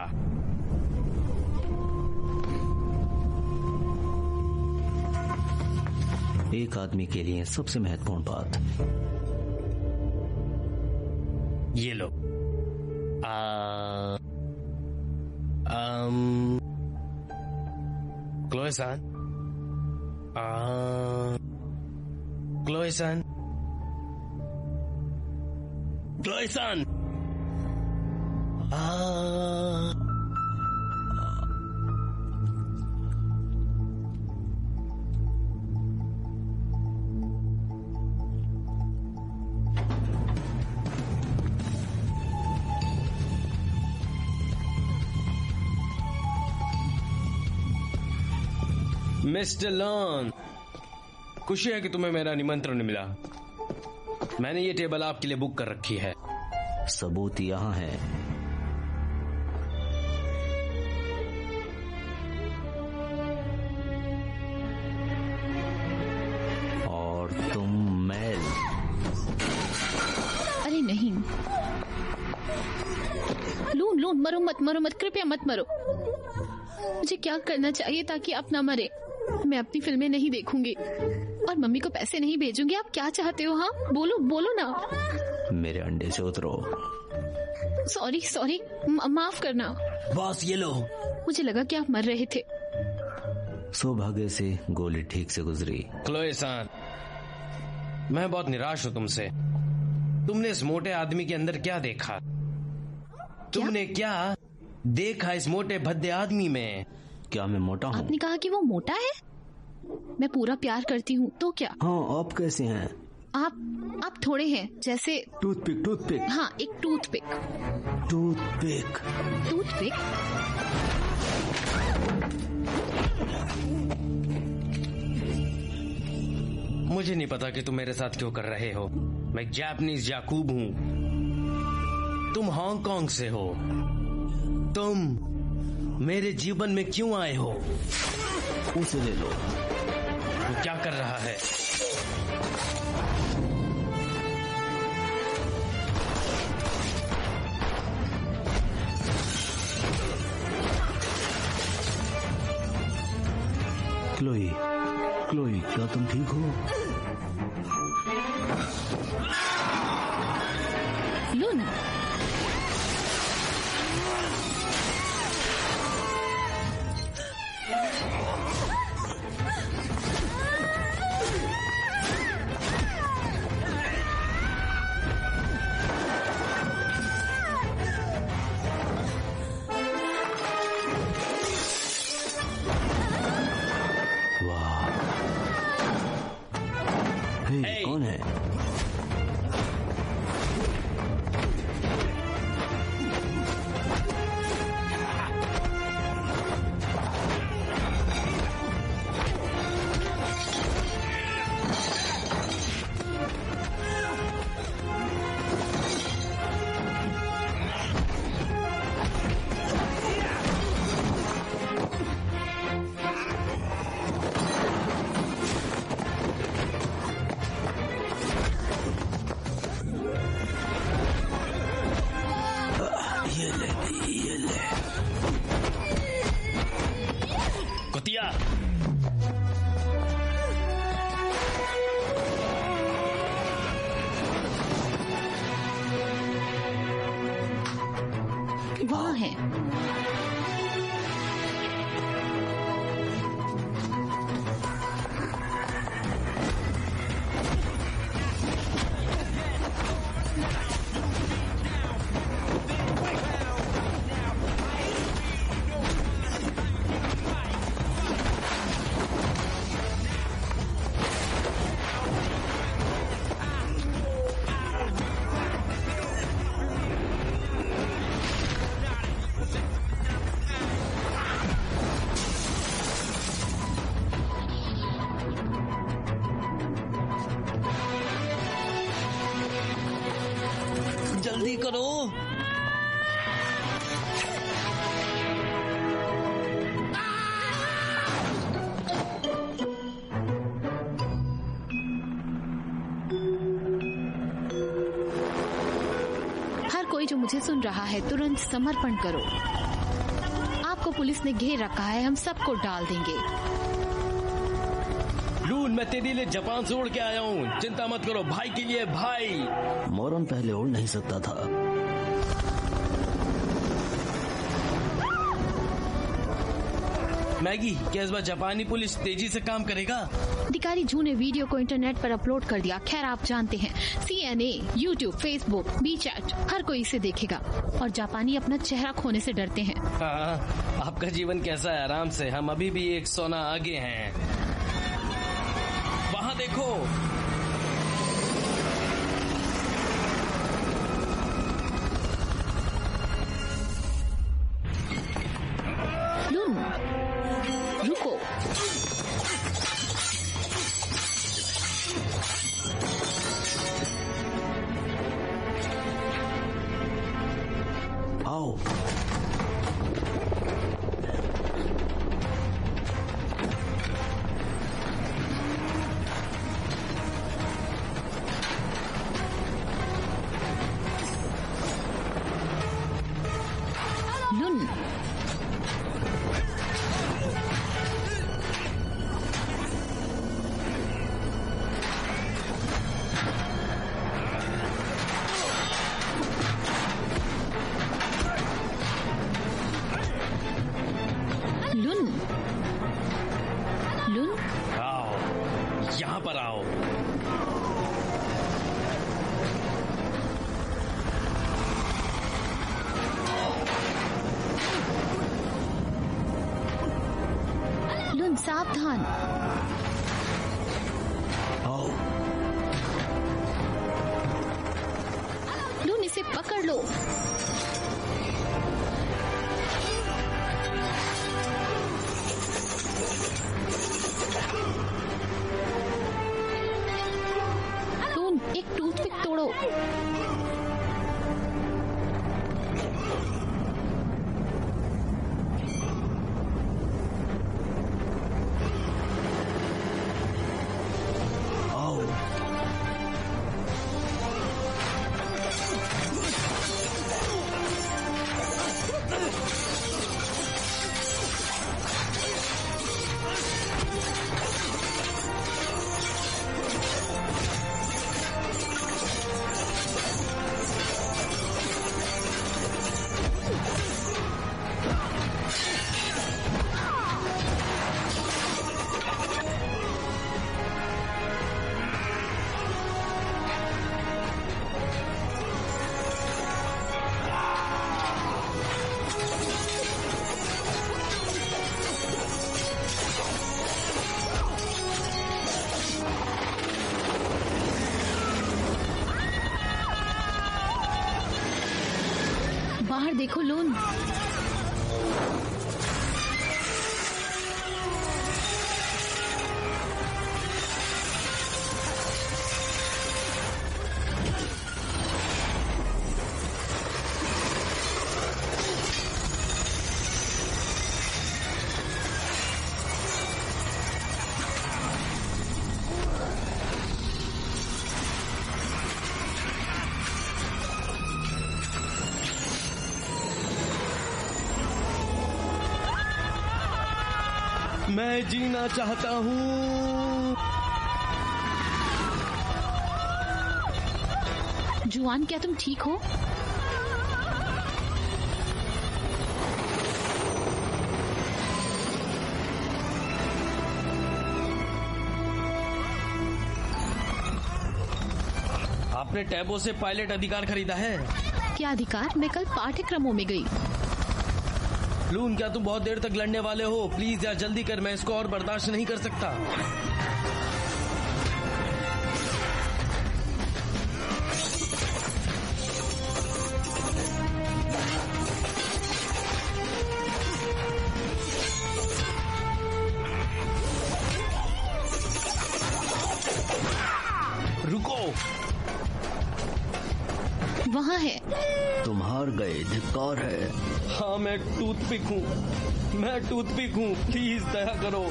एक आदमी के लिए सबसे महत्वपूर्ण बात। ये लो। क्लोए-सान, क्लोए-सान, क्लोए-सान। मिस्टर लॉन, खुशी है कि तुम्हें मेरा निमंत्रण मिला। मैंने ये टेबल आपके लिए बुक कर रखी है। सबूत यहाँ है। और तुम मैल। अरे नहीं, लून लून, मरो मत, मरो मत, कृपया मत मरो। मुझे क्या करना चाहिए ताकि आप ना मरे? मैं अपनी फिल्में नहीं देखूंगी और मम्मी को पैसे नहीं भेजूंगी। आप क्या चाहते हो? हाँ बोलो, बोलो ना। मेरे अंडे से उतरो। सॉरी सॉरी, माफ करना। बॉस ये लो। मुझे लगा कि आप मर रहे थे। सौभाग्य से गोली ठीक से गुजरी। क्लोए-सान, मैं बहुत निराश हूँ तुमसे। तुमने इस मोटे आदमी के अंदर क्या देखा? तुमने क्या देखा इस मोटे भद्दे आदमी में? क्या मैं मोटा हूँ? आपने कहा कि वो मोटा है। मैं पूरा प्यार करती हूँ, तो क्या? हाँ, आप कैसे हैं? आप थोड़े हैं जैसे टूथपिक, टूथपिक। हाँ, एक टूथपिक। टूथपिक। टूथपिक? मुझे नहीं पता कि तुम मेरे साथ क्यों कर रहे हो। मैं जापानीज याकूब हूँ, तुम हांगकांग से हो। तुम मेरे जीवन में क्यों आए हो? उसे ले लो। वो क्या कर रहा है? क्लोई, क्लोई, क्या तुम ठीक हो? लून, कौन है? कुतिया, वहाँ है। जल्दी करो। हर कोई जो मुझे सुन रहा है, तुरंत समर्पण करो। आपको पुलिस ने घेर रखा है, हम सबको डाल देंगे। लून, मैं तेरे लिए जापान से उड़ के आया हूँ, चिंता मत करो, भाई के लिए भाई। मोरन पहले उड़ नहीं सकता था। मैगी, क्या इस बार जापानी पुलिस तेजी से काम करेगा? अधिकारी जू ने वीडियो को इंटरनेट पर अपलोड कर दिया। खैर, आप जानते हैं, CNA, YouTube, Facebook, WeChat, हर कोई इसे देखेगा और जापानी अपना चेहरा खोने से डरते हैं। हाँ, आपका जीवन कैसा है? आराम से, हम अभी भी एक सोना आगे हैं। वहाँ देखो। लून, रुको। आओ। लून, लून, लून, आओ, यहाँ पर आओ। लून, सावधान। आओ। लून, इसे पकड़ लो। लून, एक टूथपिक तोड़ो। आओ। बाहर देखो लून। मैं जीना चाहता हूँ। जुआन, क्या तुम ठीक हो? आपने टैबो से पायलट अधिकार खरीदा है? क्या अधिकार? मैं कल पाठ्यक्रमों में गई। लून, क्या तुम बहुत देर तक लड़ने वाले हो? प्लीज यार जल्दी कर, मैं इसको और बर्दाश्त नहीं कर सकता। रुको। वहाँ है। तुम हार गए, धिक्कार है। हाँ, मैं टूथपिक हूँ, मैं टूथपिक हूँ, प्लीज दया करो।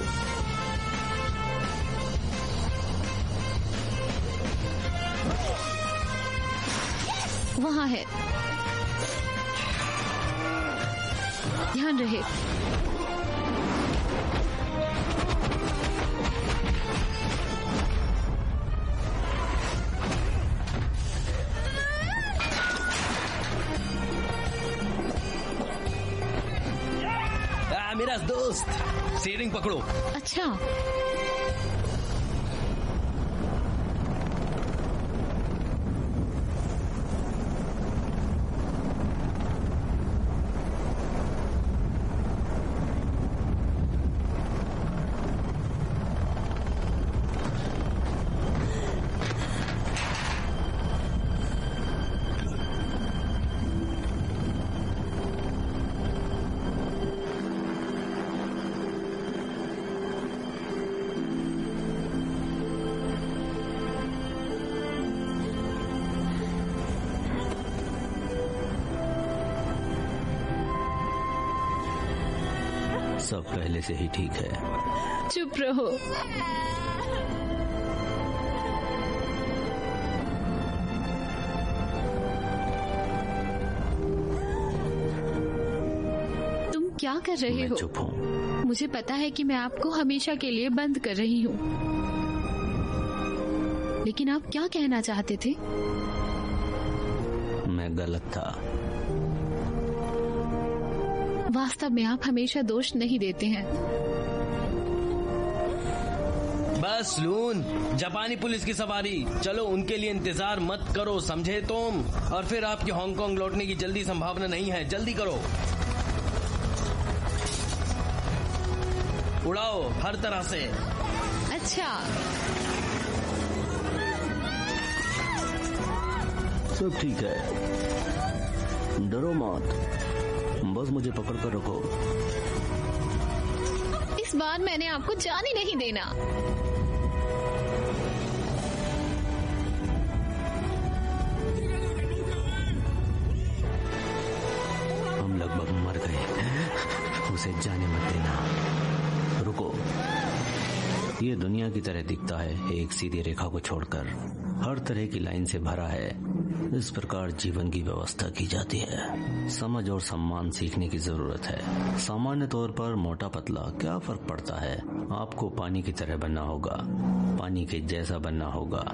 वहाँ है, ध्यान रहे। मेरा दोस्त, स्टीयरिंग पकड़ो। अच्छा, सब पहले से ही ठीक है। चुप रहो। तुम क्या कर रहे मैं हो? चुप हूँ। मुझे पता है कि मैं आपको हमेशा के लिए बंद कर रही हूँ, लेकिन आप क्या कहना चाहते थे? मैं गलत था। वास्तव में आप हमेशा दोष नहीं देते हैं। बस लून, जापानी पुलिस की सवारी, चलो उनके लिए इंतजार मत करो, समझे तुम? और फिर आपकी हांगकांग लौटने की जल्दी संभावना नहीं है, जल्दी करो। उड़ाओ हर तरह से। अच्छा, सब ठीक है, डरो मत, बस मुझे पकड़ कर रखो। इस बार मैंने आपको जाने नहीं देना। हम लगभग मर गए, उसे जाने मत देना। रुको, ये दुनिया की तरह दिखता है, एक सीधी रेखा को छोड़कर हर तरह की लाइन से भरा है। इस प्रकार जीवन की व्यवस्था की जाती है। समझ और सम्मान सीखने की जरूरत है। सामान्य तौर पर मोटा पतला क्या फर्क पड़ता है? आपको पानी की तरह बनना होगा, पानी के जैसा बनना होगा।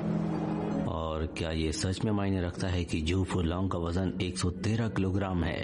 और क्या ये सच में मायने रखता है कि जू फुलॉन्ग का वजन 113 किलोग्राम है?